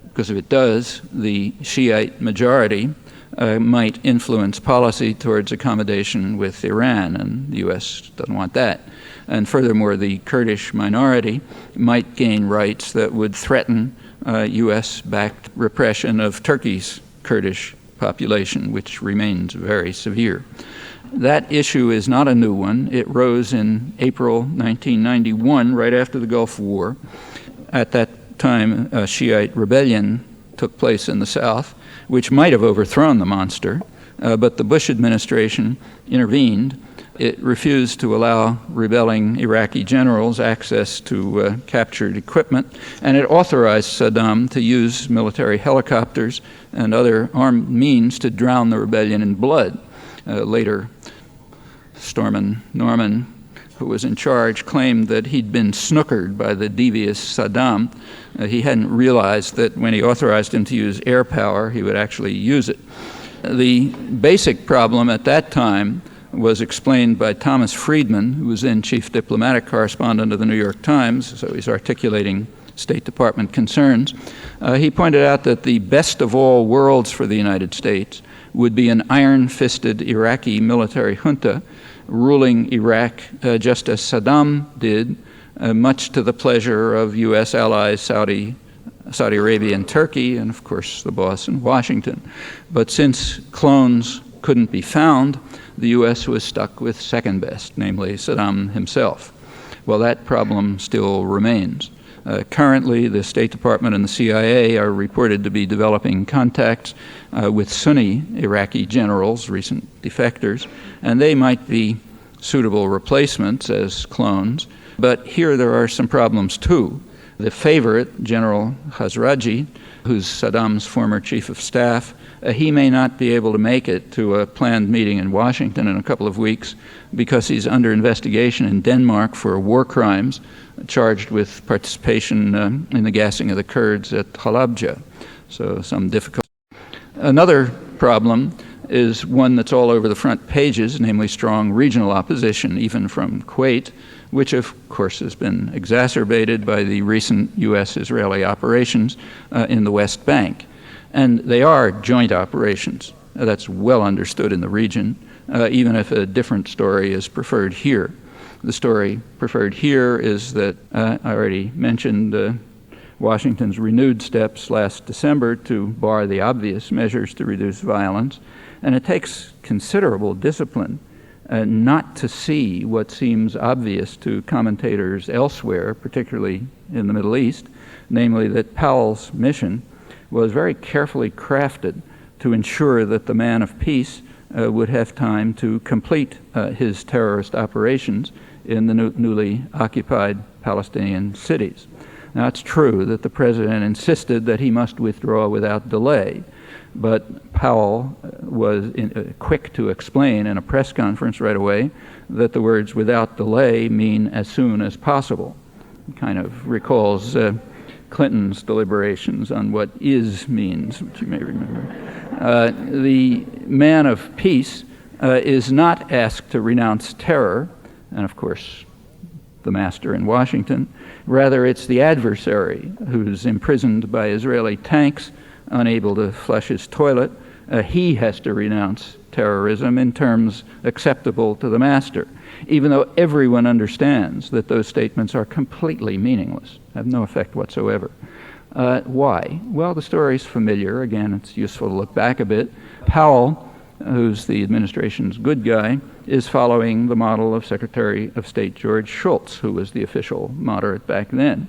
because if it does, the Shiite majority might influence policy towards accommodation with Iran, and the U.S. doesn't want that. And furthermore, the Kurdish minority might gain rights that would threaten U.S.-backed repression of Turkey's Kurdish population, which remains very severe. That issue is not a new one. It rose in April 1991, right after the Gulf War. At that time, a Shiite rebellion took place in the South, which might have overthrown the monster, but the Bush administration intervened. It refused to allow rebelling Iraqi generals access to captured equipment, and it authorized Saddam to use military helicopters and other armed means to drown the rebellion in blood. Later, Stoneman Norman, who was in charge, claimed that he'd been snookered by the devious Saddam. He hadn't realized that when he authorized him to use air power, he would actually use it. The basic problem at that time was explained by Thomas Friedman, who was then chief diplomatic correspondent of the New York Times, so he's articulating State Department concerns. He pointed out that the best of all worlds for the United States would be an iron-fisted Iraqi military junta ruling Iraq just as Saddam did, much to the pleasure of U.S. allies Saudi Arabia and Turkey, and of course the boss in Washington. But since clones couldn't be found, the U.S. was stuck with second best, namely Saddam himself. Well, that problem still remains. Currently, the State Department and the CIA are reported to be developing contacts with Sunni Iraqi generals, recent defectors, and they might be suitable replacements as clones. But here there are some problems too. The favorite, General Khazraji, who's Saddam's former chief of staff, he may not be able to make it to a planned meeting in Washington in a couple of weeks because he's under investigation in Denmark for war crimes, charged with participation in the gassing of the Kurds at Halabja. So some difficulty. Another problem is one that's all over the front pages, namely strong regional opposition, even from Kuwait, which of course has been exacerbated by the recent U.S.-Israeli operations in the West Bank. And they are joint operations. That's well understood in the region, even if a different story is preferred here. The story preferred here is that I already mentioned Washington's renewed steps last December to bar the obvious measures to reduce violence. And it takes considerable discipline not to see what seems obvious to commentators elsewhere, particularly in the Middle East, namely that Powell's mission was very carefully crafted to ensure that the man of peace would have time to complete his terrorist operations in the newly occupied Palestinian cities. Now, it's true that the president insisted that he must withdraw without delay, but Powell was quick to explain in a press conference right away that the words "without delay" mean as soon as possible. It kind of recalls Clinton's deliberations on what "is" means, which you may remember. The man of peace is not asked to renounce terror, and of course the master in Washington. Rather, it's the adversary who's imprisoned by Israeli tanks, unable to flush his toilet. He has to renounce terrorism in terms acceptable to the master, even though everyone understands that those statements are completely meaningless, have no effect whatsoever. Why? Well, the story's familiar. Again, it's useful to look back a bit. Powell, who's the administration's good guy, is following the model of Secretary of State George Shultz, who was the official moderate back then,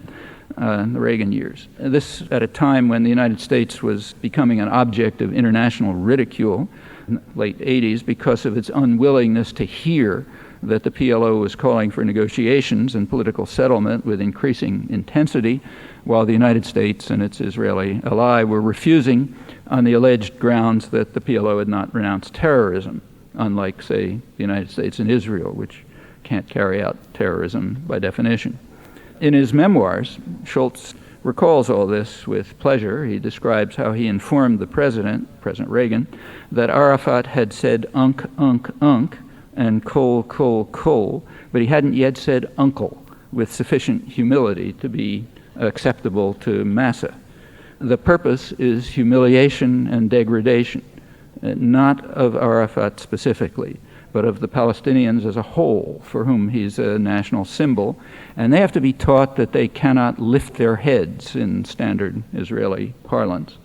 in the Reagan years. This at a time when the United States was becoming an object of international ridicule in the late 80s because of its unwillingness to hear that the PLO was calling for negotiations and political settlement with increasing intensity, while the United States and its Israeli ally were refusing on the alleged grounds that the PLO had not renounced terrorism, unlike, say, the United States and Israel, which can't carry out terrorism by definition. In his memoirs, Shultz recalls all this with pleasure. He describes how he informed the President Reagan, that Arafat had said unk, and kol, kol, kol, but he hadn't yet said uncle with sufficient humility to be acceptable to Massa. The purpose is humiliation and degradation, not of Arafat specifically, but of the Palestinians as a whole, for whom he's a national symbol, and they have to be taught that they cannot lift their heads in standard Israeli parlance.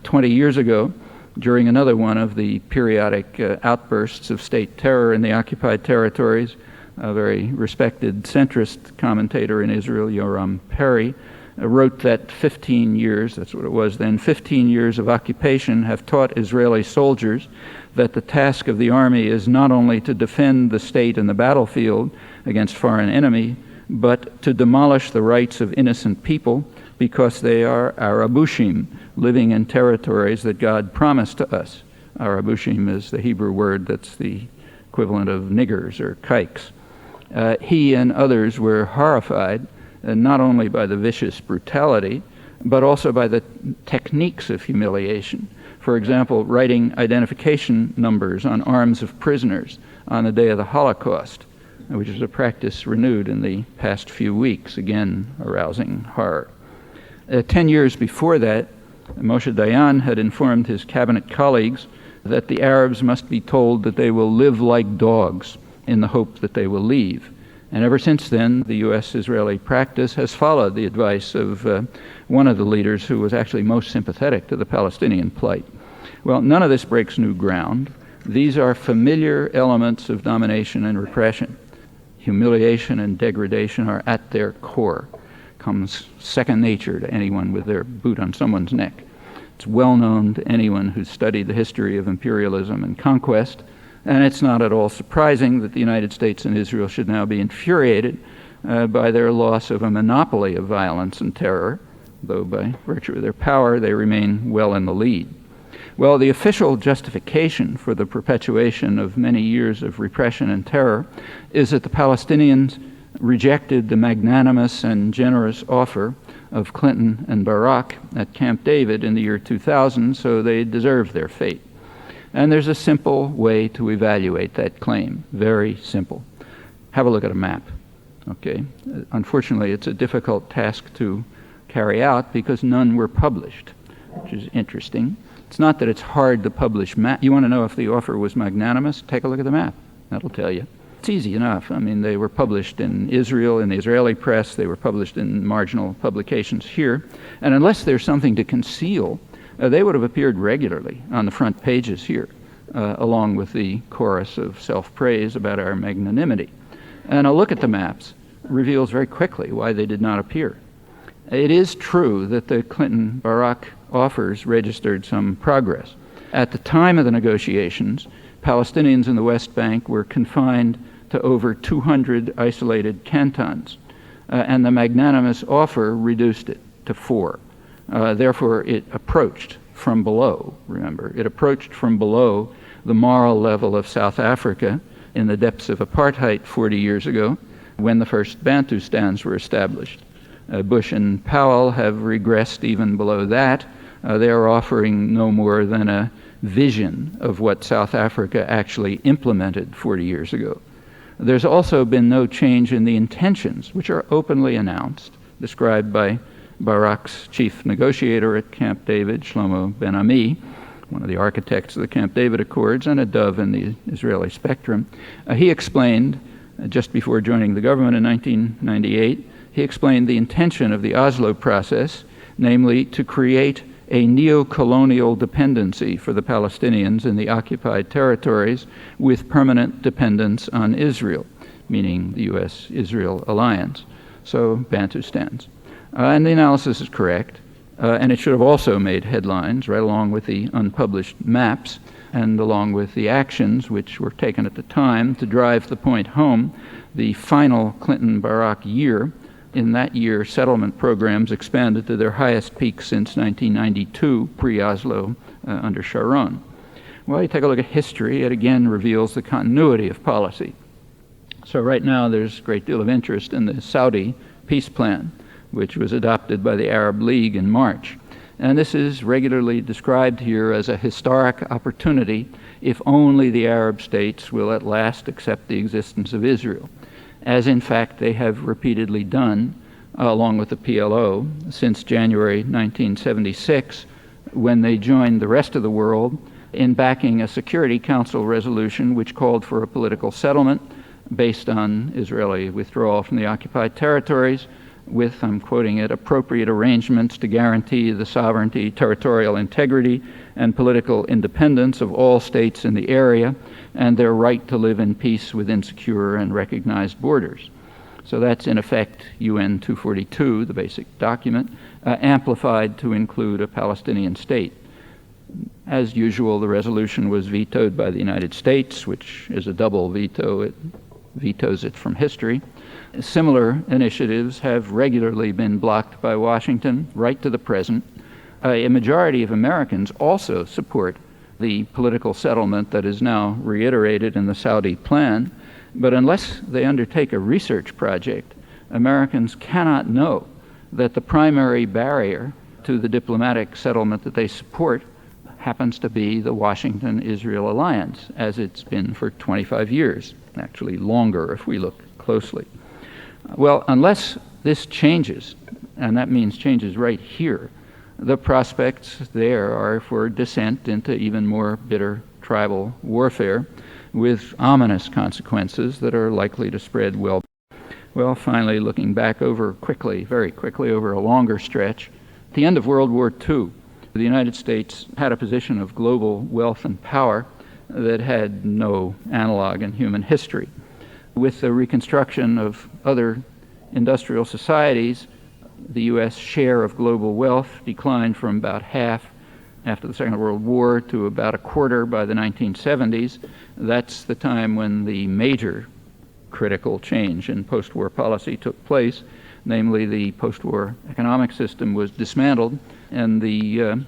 20 years ago, during another one of the periodic outbursts of state terror in the occupied territories, a very respected centrist commentator in Israel, Yoram Perry, wrote that 15 years, that's what it was then, 15 years of occupation have taught Israeli soldiers that the task of the army is not only to defend the state and the battlefield against foreign enemy, but to demolish the rights of innocent people because they are Arabushim, living in territories that God promised to us. Arabushim is the Hebrew word that's the equivalent of niggers or kikes. He and others were horrified not only by the vicious brutality, but also by the techniques of humiliation. For example, writing identification numbers on arms of prisoners on the day of the Holocaust, which is a practice renewed in the past few weeks, again arousing horror. 10 years before that, Moshe Dayan had informed his cabinet colleagues that the Arabs must be told that they will live like dogs in the hope that they will leave. And ever since then, the U.S.-Israeli practice has followed the advice of one of the leaders who was actually most sympathetic to the Palestinian plight. Well, none of this breaks new ground. These are familiar elements of domination and repression. Humiliation and degradation are at their core. Comes second nature to anyone with their boot on someone's neck. It's well known to anyone who's studied the history of imperialism and conquest. And it's not at all surprising that the United States and Israel should now be infuriated by their loss of a monopoly of violence and terror, though by virtue of their power they remain well in the lead. Well, the official justification for the perpetuation of many years of repression and terror is that the Palestinians rejected the magnanimous and generous offer of Clinton and Barak at Camp David in the year 2000, so they deserve their fate. And there's a simple way to evaluate that claim, very simple. Have a look at a map, okay? Unfortunately, it's a difficult task to carry out because none were published, which is interesting. It's not that it's hard to publish map. You want to know if the offer was magnanimous? Take a look at the map. That'll tell you. It's easy enough. I mean, they were published in Israel, in the Israeli press. They were published in marginal publications here. And unless there's something to conceal, they would have appeared regularly on the front pages here, along with the chorus of self-praise about our magnanimity. And a look at the maps reveals very quickly why they did not appear. It is true that the Clinton-Barak offers registered some progress. At the time of the negotiations, Palestinians in the West Bank were confined to over 200 isolated cantons, and the magnanimous offer reduced it to 4. Therefore, it approached from below, remember. It approached from below the moral level of South Africa in the depths of apartheid 40 years ago when the first Bantustans were established. Bush and Powell have regressed even below that. They are offering no more than a vision of what South Africa actually implemented 40 years ago. There's also been no change in the intentions, which are openly announced, described by Barak's chief negotiator at Camp David, Shlomo Ben-Ami, one of the architects of the Camp David Accords and a dove in the Israeli spectrum. He explained, just before joining the government in 1998, he explained the intention of the Oslo process, namely to create a neo-colonial dependency for the Palestinians in the occupied territories with permanent dependence on Israel, meaning the U.S.-Israel alliance. So, Bantustans. And the analysis is correct, and it should have also made headlines, right along with the unpublished maps and along with the actions which were taken at the time to drive the point home. The final Clinton-Barak year, in that year, settlement programs expanded to their highest peak since 1992, pre-Oslo, under Sharon. Well, you take a look at history, it again reveals the continuity of policy. So right now there's a great deal of interest in the Saudi peace plan, which was adopted by the Arab League in March. And this is regularly described here as a historic opportunity if only the Arab states will at last accept the existence of Israel, as in fact they have repeatedly done, along with the PLO, since January 1976, when they joined the rest of the world in backing a Security Council resolution which called for a political settlement based on Israeli withdrawal from the occupied territories with, I'm quoting it, appropriate arrangements to guarantee the sovereignty, territorial integrity, and political independence of all states in the area and their right to live in peace within secure and recognized borders. So that's in effect UN 242, the basic document, amplified to include a Palestinian state. As usual, the resolution was vetoed by the United States, which is a double veto. It vetoes it from history. Similar initiatives have regularly been blocked by Washington right to the present. A majority of Americans also support the political settlement that is now reiterated in the Saudi plan, but unless they undertake a research project, Americans cannot know that the primary barrier to the diplomatic settlement that they support happens to be the Washington-Israel alliance, as it's been for 25 years, actually longer if we look closely. Well, unless this changes, and that means changes right here, the prospects there are for descent into even more bitter tribal warfare with ominous consequences that are likely to spread well. Well, finally, looking back over quickly, very quickly over a longer stretch, at the end of World War II, the United States had a position of global wealth and power that had no analog in human history. With the reconstruction of other industrial societies, the U.S. share of global wealth declined from about half after the Second World War to about a quarter by the 1970s. That's the time when the major critical change in post-war policy took place, namely the post-war economic system was dismantled and the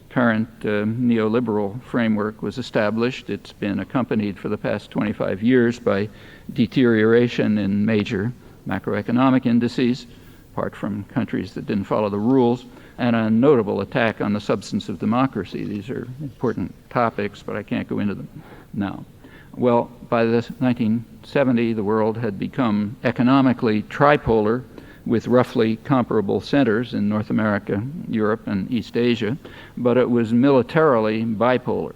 current neoliberal framework was established. It's been accompanied for the past 25 years by deterioration in major macroeconomic indices, apart from countries that didn't follow the rules, and a notable attack on the substance of democracy. These are important topics, but I can't go into them now. Well, by the 1970s, the world had become economically tripolar, with roughly comparable centers in North America, Europe, and East Asia, but it was militarily bipolar,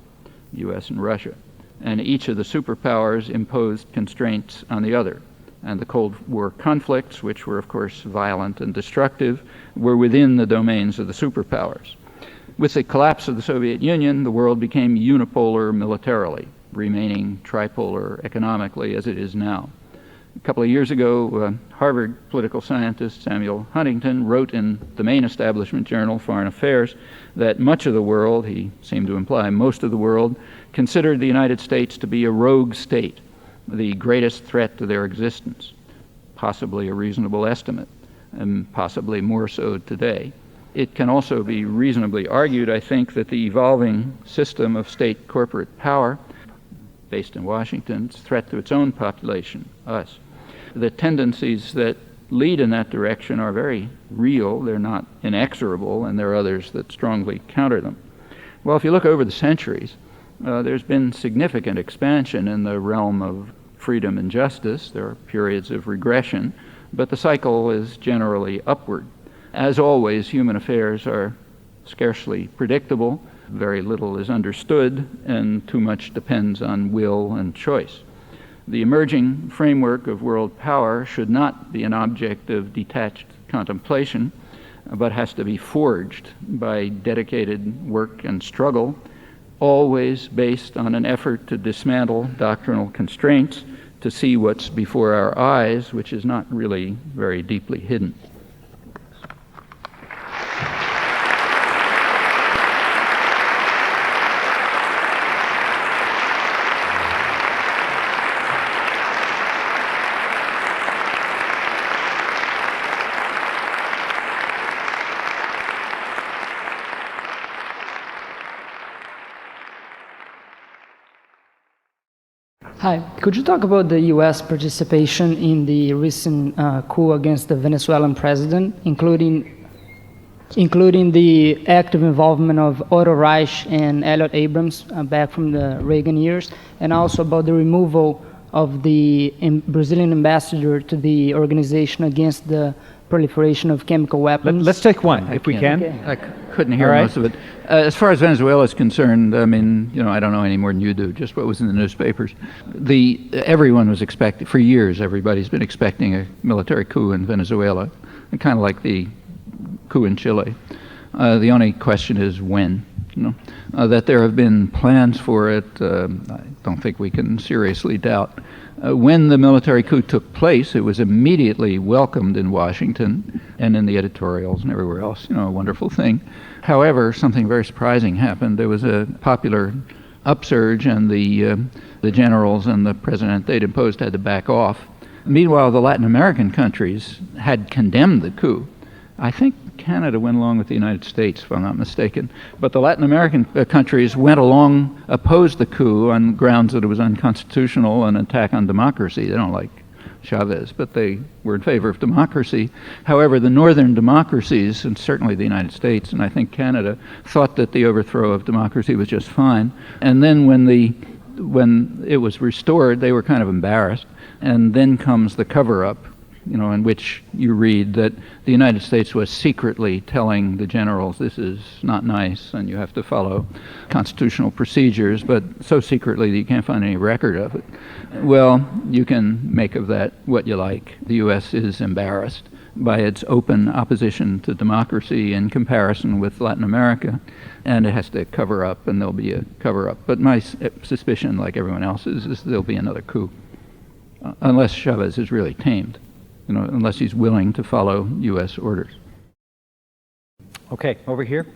US and Russia. And each of the superpowers imposed constraints on the other. And the Cold War conflicts, which were of course violent and destructive, were within the domains of the superpowers. With the collapse of the Soviet Union, the world became unipolar militarily, remaining tripolar economically as it is now. A couple of years ago, Harvard political scientist Samuel Huntington wrote in the main establishment journal, Foreign Affairs, that much of the world, he seemed to imply most of the world, considered the United States to be a rogue state, the greatest threat to their existence, possibly a reasonable estimate, and possibly more so today. It can also be reasonably argued, I think, that the evolving system of state corporate power based in Washington, it's a threat to its own population, us. The tendencies that lead in that direction are very real, they're not inexorable, and there are others that strongly counter them. Well, if you look over the centuries, there's been significant expansion in the realm of freedom and justice. There are periods of regression, but the cycle is generally upward. As always, human affairs are scarcely predictable. Very little is understood, and too much depends on will and choice. The emerging framework of world power should not be an object of detached contemplation, but has to be forged by dedicated work and struggle, always based on an effort to dismantle doctrinal constraints, to see what's before our eyes, which is not really very deeply hidden. Hi, could you talk about the U.S. participation in the recent coup against the Venezuelan president, including including the active involvement of Otto Reich and Elliot Abrams back from the Reagan years, and also about the removal of the Brazilian ambassador to the Organization Against the Proliferation of Chemical Weapons. Let's take one, if we can. Okay. I couldn't hear most of it. As far as Venezuela is concerned, I mean, I don't know any more than you do, just what was in the newspapers. Everyone was expecting, for years, everybody's been expecting a military coup in Venezuela, kind of like the coup in Chile. The only question is when. That there have been plans for it, I don't think we can seriously doubt. When the military coup took place, it was immediately welcomed in Washington and in the editorials and everywhere else, a wonderful thing. However, something very surprising happened. There was a popular upsurge, and the generals and the president they'd imposed had to back off. Meanwhile, the Latin American countries had condemned the coup. I think Canada went along with the United States, if I'm not mistaken. But the Latin American countries went along, opposed the coup on grounds that it was unconstitutional, an attack on democracy. They don't like Chavez, but they were in favor of democracy. However, the northern democracies, and certainly the United States, and I think Canada, thought that the overthrow of democracy was just fine. And then when it was restored, they were kind of embarrassed. And then comes the cover-up, in which you read that the United States was secretly telling the generals, this is not nice and you have to follow constitutional procedures, but so secretly that you can't find any record of it. Well, you can make of that what you like. The U.S. is embarrassed by its open opposition to democracy in comparison with Latin America, and it has to cover up, and there'll be a cover-up. But my suspicion, like everyone else's, is there'll be another coup, unless Chavez is really tamed. Unless he's willing to follow U.S. orders. Okay, over here.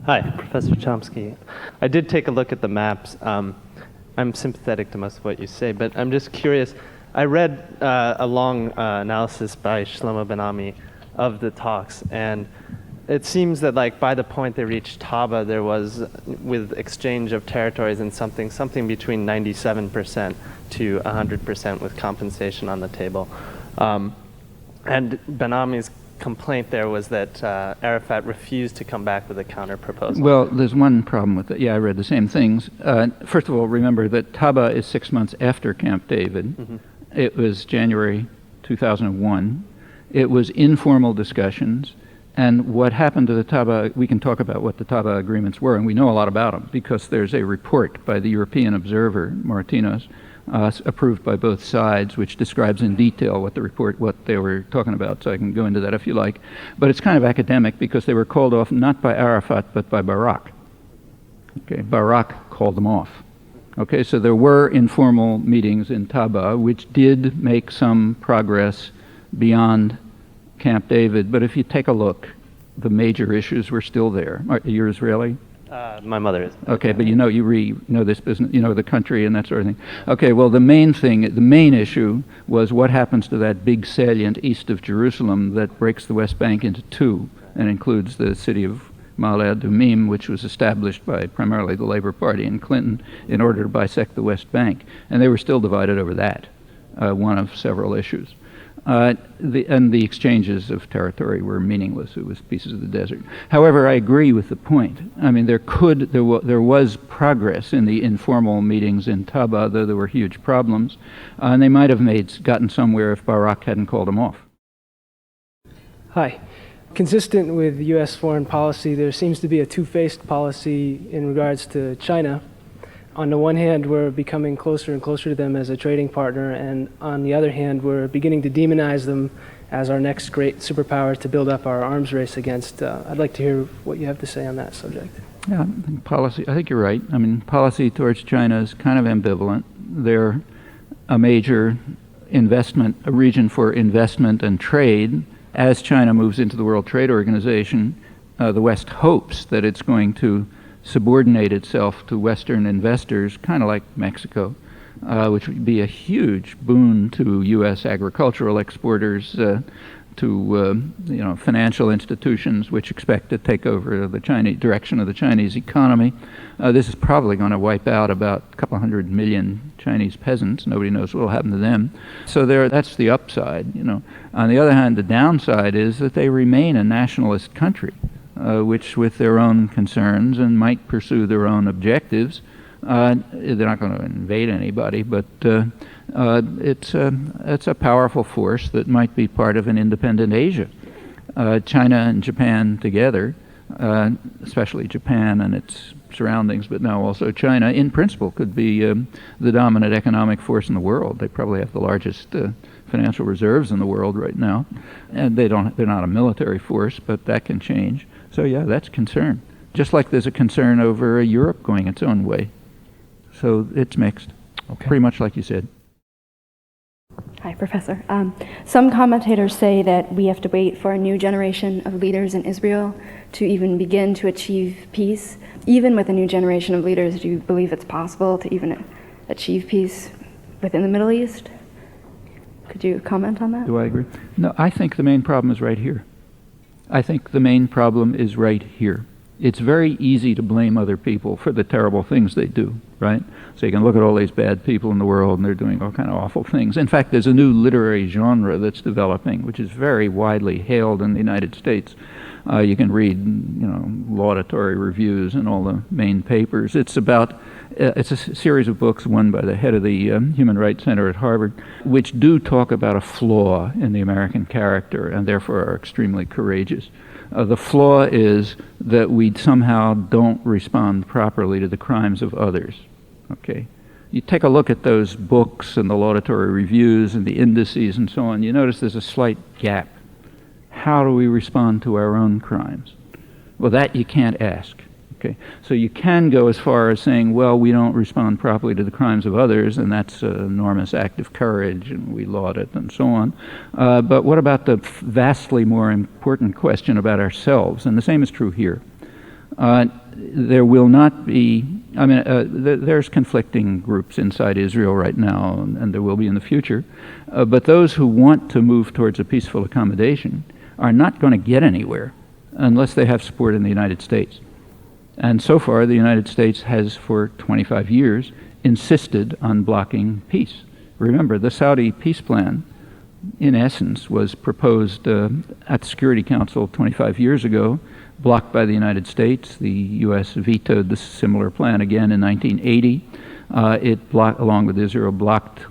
Hi, Professor Chomsky. I did take a look at the maps. I'm sympathetic to most of what you say, but I'm just curious. I read a long analysis by Shlomo Ben-Ami of the talks, and it seems that by the point they reached Taba, there was, with exchange of territories and something between 97% to 100% with compensation on the table. And Ben-Ami's complaint there was that Arafat refused to come back with a counter-proposal. Well, there's one problem with it. Yeah, I read the same things. First of all, remember that Taba is 6 months after Camp David. Mm-hmm. It was January 2001. It was informal discussions. And what happened to the Taba, we can talk about what the Taba agreements were, and we know a lot about them because there's a report by the European observer, Moratinos, approved by both sides, which describes in detail what they were talking about, so I can go into that if you like. But it's kind of academic because they were called off not by Arafat, but by Barak. Okay, Barak called them off. Okay, so there were informal meetings in Taba, which did make some progress beyond Camp David, but if you take a look, the major issues were still there. You're Israeli? My mother is. Okay, but you know this business, the country and that sort of thing. Okay, well, the main issue was what happens to that big salient east of Jerusalem that breaks the West Bank into two and includes the city of Ma'ale Adumim, which was established by primarily the Labor Party and Clinton in order to bisect the West Bank. And they were still divided over that, one of several issues. The exchanges of territory were meaningless. It was pieces of the desert. However, I agree with the point. I mean, there was progress in the informal meetings in Taba, though there were huge problems, and they might have gotten somewhere if Barak hadn't called them off. Hi. Consistent with U.S. foreign policy, there seems to be a two-faced policy in regards to China. On the one hand, we're becoming closer and closer to them as a trading partner, and on the other hand, we're beginning to demonize them as our next great superpower to build up our arms race against. I'd like to hear what you have to say on that subject. Yeah, I think you're right. I mean, policy towards China is kind of ambivalent. They're a major a region for investment and trade. As China moves into the World Trade Organization, the West hopes that it's going to subordinate itself to Western investors, kind of like Mexico, which would be a huge boon to U.S. agricultural exporters, to financial institutions which expect to take over the direction of the Chinese economy. This is probably going to wipe out about a couple 100 million Chinese peasants. Nobody knows what will happen to them. So that's the upside. On the other hand, the downside is that they remain a nationalist country. which with their own concerns and might pursue their own objectives. They're not going to invade anybody, but it's a powerful force that might be part of an independent Asia. China and Japan together, especially Japan and its surroundings, but now also China, in principle, could be the dominant economic force in the world. They probably have the largest financial reserves in the world right now, and they're not a military force, but that can change. So yeah, that's a concern. Just like there's a concern over Europe going its own way. So it's mixed, pretty much like you said. Hi, Professor. Some commentators say that we have to wait for a new generation of leaders in Israel to even begin to achieve peace. Even with a new generation of leaders, do you believe it's possible to even achieve peace within the Middle East? Could you comment on that? Do I agree? No, I think the main problem is right here. I think the main problem is right here. It's very easy to blame other people for the terrible things they do, right? So you can look at all these bad people in the world and they're doing all kind of awful things. In fact, there's a new literary genre that's developing, which is very widely hailed in the United States. You can read, laudatory reviews in all the main papers. It's a series of books, one by the head of the Human Rights Center at Harvard, which do talk about a flaw in the American character and therefore are extremely courageous. The flaw is that we somehow don't respond properly to the crimes of others. Okay, you take a look at those books and the laudatory reviews and the indices and so on, you notice there's a slight gap. How do we respond to our own crimes? Well, that you can't ask. Okay, so you can go as far as saying, well, we don't respond properly to the crimes of others, and that's an enormous act of courage, and we laud it, and so on. But what about the vastly more important question about ourselves? And the same is true here. There will not be, there's conflicting groups inside Israel right now, and there will be in the future. But those who want to move towards a peaceful accommodation are not going to get anywhere unless they have support in the United States. And so far, the United States has, for 25 years, insisted on blocking peace. Remember, the Saudi peace plan, in essence, was proposed at the Security Council 25 years ago, blocked by the United States. The U.S. vetoed the similar plan again in 1980. Along with Israel, blocked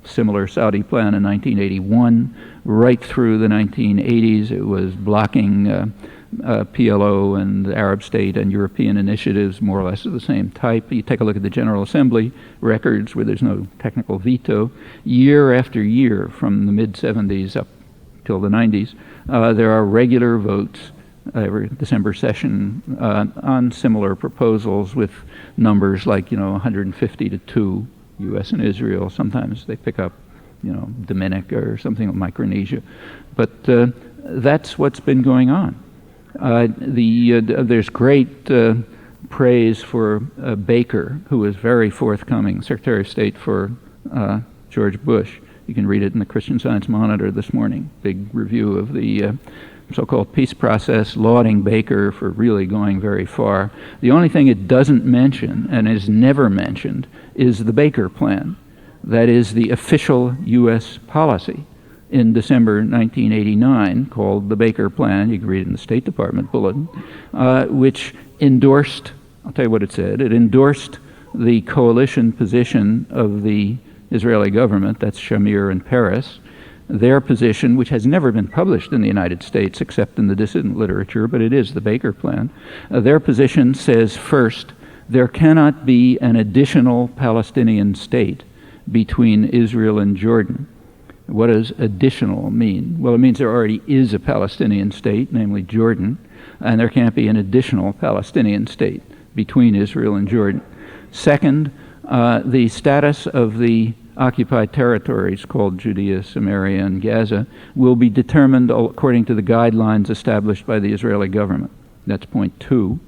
similar Saudi plan in 1981. Right through the 1980s, it was blocking PLO and Arab state and European initiatives more or less of the same type. You take a look at the General Assembly records where there's no technical veto. Year after year, from the mid-70s up till the 90s, there are regular votes every December session on similar proposals with numbers like 150 to 2, U.S. and Israel. Sometimes they pick up Dominica or something like Micronesia. But that's what's been going on. There's great praise for Baker, who was very forthcoming, Secretary of State for George Bush. You can read it in the Christian Science Monitor this morning. Big review of the so-called peace process, lauding Baker for really going very far. The only thing it doesn't mention, and is never mentioned, is the Baker Plan. That is the official U.S. policy in December 1989, called the Baker Plan. You can read it in the State Department bulletin, which endorsed, I'll tell you what it said, it endorsed the coalition position of the Israeli government, that's Shamir and Peres, their position, which has never been published in the United States except in the dissident literature, but it is the Baker Plan. Their position says, first, there cannot be an additional Palestinian state between Israel and Jordan. What does additional mean? Well, it means there already is a Palestinian state, namely Jordan, and there can't be an additional Palestinian state between Israel and Jordan. Second, the status of the occupied territories called Judea, Samaria, and Gaza will be determined according to the guidelines established by the Israeli government. That's point 2.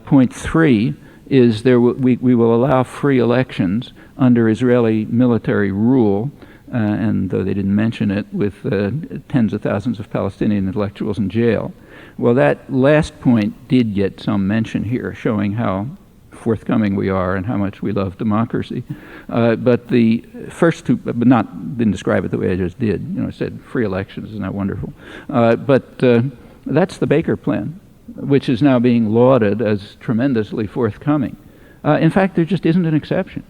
Point 3 is we will allow free elections under Israeli military rule, and though they didn't mention it, with tens of thousands of Palestinian intellectuals in jail. Well, that last point did get some mention here, showing how forthcoming we are and how much we love democracy. But the first two, didn't describe it the way I just did. I said free elections, isn't that wonderful? But that's the Baker Plan. which is now being lauded as tremendously forthcoming. In fact, there just isn't an exception.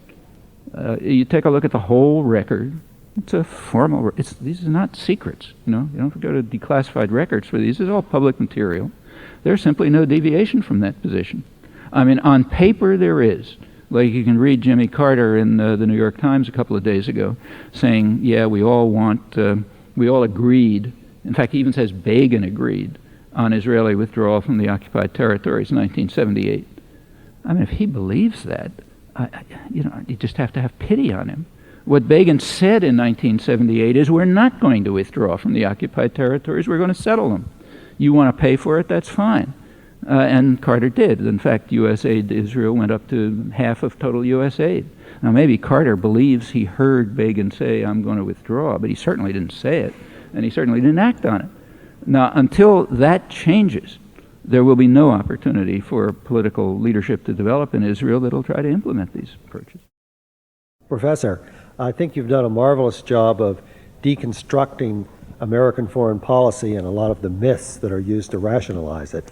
You take a look at the whole record. It's a formal. These are not secrets. You know, you don't have to go to declassified records for these. It's all public material. There's simply no deviation from that position. I mean, on paper there is. Like you can read Jimmy Carter in the New York Times a couple of days ago, saying, "Yeah, we all agreed." In fact, he even says Begin agreed on Israeli withdrawal from the occupied territories in 1978. I mean, if he believes that, you just have to have pity on him. What Begin said in 1978 is, we're not going to withdraw from the occupied territories, we're going to settle them. You want to pay for it, that's fine. And Carter did. In fact, U.S. aid to Israel went up to half of total U.S. aid. Now, maybe Carter believes he heard Begin say, I'm going to withdraw, but he certainly didn't say it, and he certainly didn't act on it. Now, until that changes, there will be no opportunity for political leadership to develop in Israel that will try to implement these approaches. Professor, I think you've done a marvelous job of deconstructing American foreign policy and a lot of the myths that are used to rationalize it.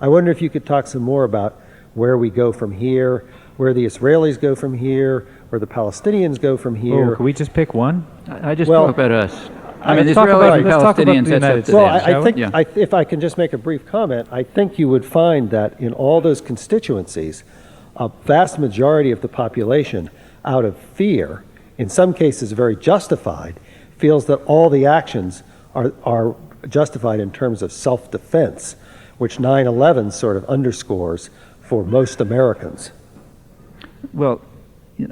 I wonder if you could talk some more about where we go from here, where the Israelis go from here, where the Palestinians go from here. Oh, can we just pick one? I just talk about us. I mean, let's Israelis and let's talk about Palestinians, the that's United up to States. Well, them. I think if I can just make a brief comment, I think you would find that in all those constituencies, a vast majority of the population, out of fear, in some cases very justified, feels that all the actions are justified in terms of self-defense, which 9/11 sort of underscores for most Americans. Well,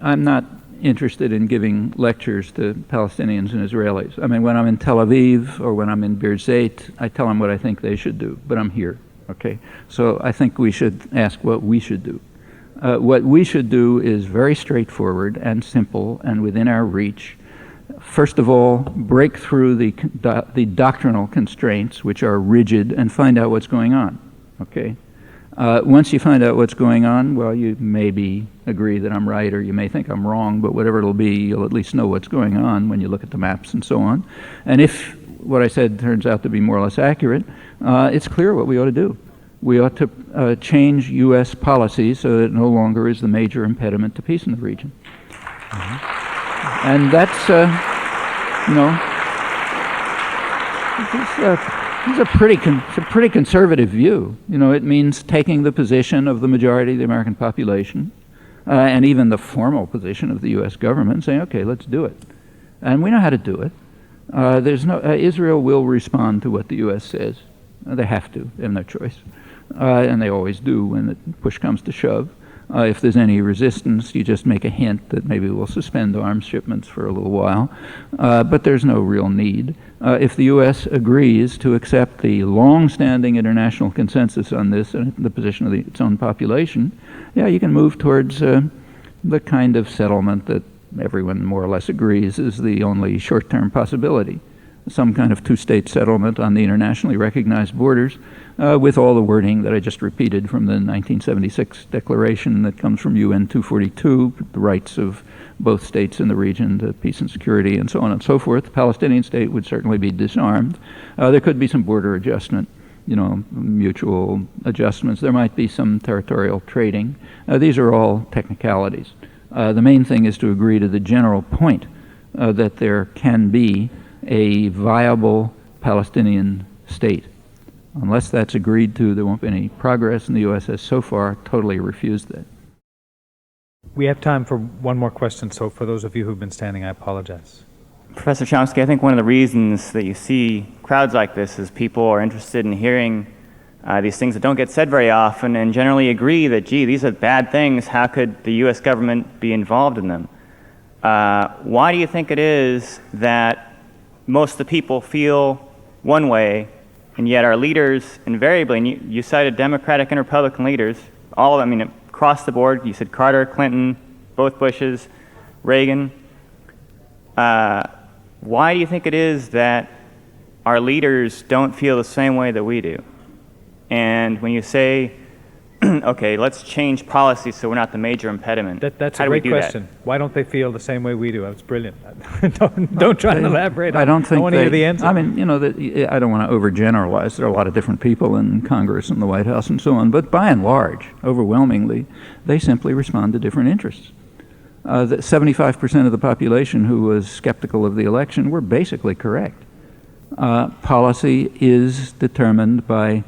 I'm not interested in giving lectures to Palestinians and Israelis. I mean, when I'm in Tel Aviv or when I'm in Birzeit, I tell them what I think they should do, but I'm here, okay? So I think we should ask what we should do. What we should do is very straightforward and simple and within our reach. First of all, break through the doctrinal constraints, which are rigid, and find out what's going on, okay? Once you find out what's going on, well, you maybe agree that I'm right or you may think I'm wrong, but whatever it'll be, you'll at least know what's going on when you look at the maps and so on. And if what I said turns out to be more or less accurate, it's clear what we ought to do. We ought to change U.S. policy so that it no longer is the major impediment to peace in the region. Mm-hmm. And that's, it's a pretty conservative view. You know, it means taking the position of the majority of the American population, and even the formal position of the U.S. government, saying, okay, let's do it. And we know how to do it. Israel will respond to what the U.S. says. They have to, they have no choice. And they always do when the push comes to shove. If there's any resistance, you just make a hint that maybe we'll suspend arms shipments for a little while. But there's no real need. If the U.S. agrees to accept the long-standing international consensus on this and the position of its own population, yeah, you can move towards the kind of settlement that everyone more or less agrees is the only short-term possibility. Some kind of two-state settlement on the internationally recognized borders with all the wording that I just repeated from the 1976 declaration that comes from UN 242, the rights of both states in the region to peace and security and so on and so forth. The Palestinian state would certainly be disarmed. There could be some border adjustment, mutual adjustments. There might be some territorial trading. These are all technicalities. The main thing is to agree to the general point that there can be a viable Palestinian state. Unless that's agreed to, there won't be any progress, and the U.S. has so far totally refused that. We have time for one more question, so for those of you who've been standing, I apologize. Professor Chomsky, I think one of the reasons that you see crowds like this is people are interested in hearing these things that don't get said very often and generally agree that, gee, these are bad things. How could the U.S. government be involved in them? Why do you think it is that most of the people feel one way, and yet our leaders invariably, and you cited Democratic and Republican leaders, all of them, across the board, you said Carter, Clinton, both Bushes, Reagan. Why do you think it is that our leaders don't feel the same way that we do? And when you say okay, let's change policy so we're not the major impediment. That's How a do we great do question. Why don't they feel the same way we do? That's brilliant. don't try and elaborate. I don't think want to hear the answer. I mean, I don't want to overgeneralize. There are a lot of different people in Congress and the White House and so on, but by and large, overwhelmingly, they simply respond to different interests. 75% of the population who was skeptical of the election were basically correct. Policy is determined by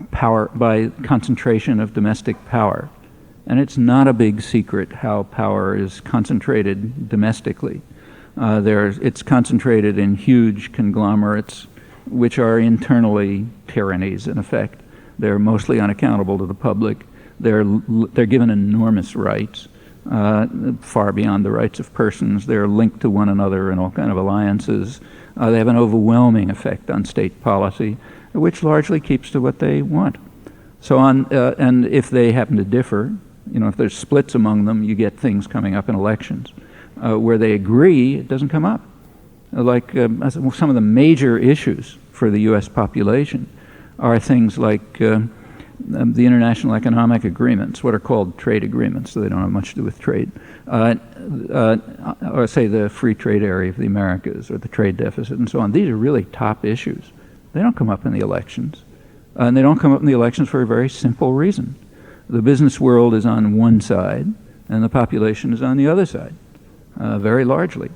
power, by concentration of domestic power. And it's not a big secret how power is concentrated domestically. It's concentrated in huge conglomerates, which are internally tyrannies, in effect. They're mostly unaccountable to the public. They're given enormous rights, far beyond the rights of persons. They're linked to one another in all kinds of alliances. They have an overwhelming effect on state policy, which largely keeps to what they want. So and if they happen to differ, if there's splits among them, you get things coming up in elections. Where they agree, it doesn't come up. Like some of the major issues for the U.S. population are things like the international economic agreements, what are called trade agreements, so they don't have much to do with trade, or say the free trade area of the Americas, or the trade deficit, and so on. These are really top issues. They don't come up in the elections. And they don't come up in the elections for a very simple reason. The business world is on one side, and the population is on the other side, very largely.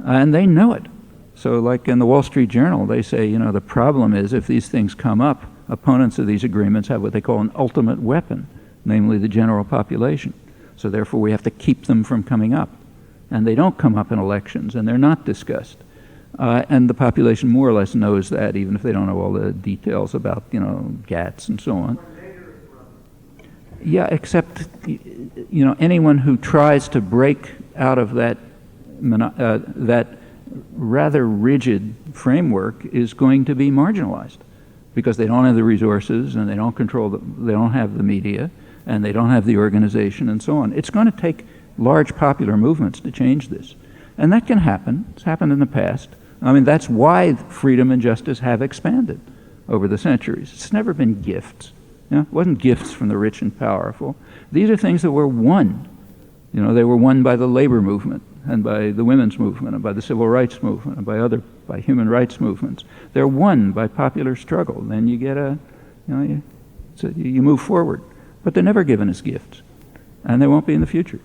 And they know it. So like in the Wall Street Journal, they say, the problem is if these things come up, opponents of these agreements have what they call an ultimate weapon, namely the general population. So therefore we have to keep them from coming up. And they don't come up in elections, and they're not discussed. And the population more or less knows that, even if they don't know all the details about, GATS and so on. Yeah, except, anyone who tries to break out of that rather rigid framework is going to be marginalized, because they don't have the resources, and they don't they don't have the media, and they don't have the organization, and so on. It's going to take large popular movements to change this. And that can happen. It's happened in the past. I mean, that's why freedom and justice have expanded over the centuries. It's never been gifts. It wasn't gifts from the rich and powerful. These are things that were won. They were won by the labor movement, and by the women's movement, and by the civil rights movement, and by human rights movements. They're won by popular struggle. Then you get you move forward. But they're never given as gifts, and they won't be in the future.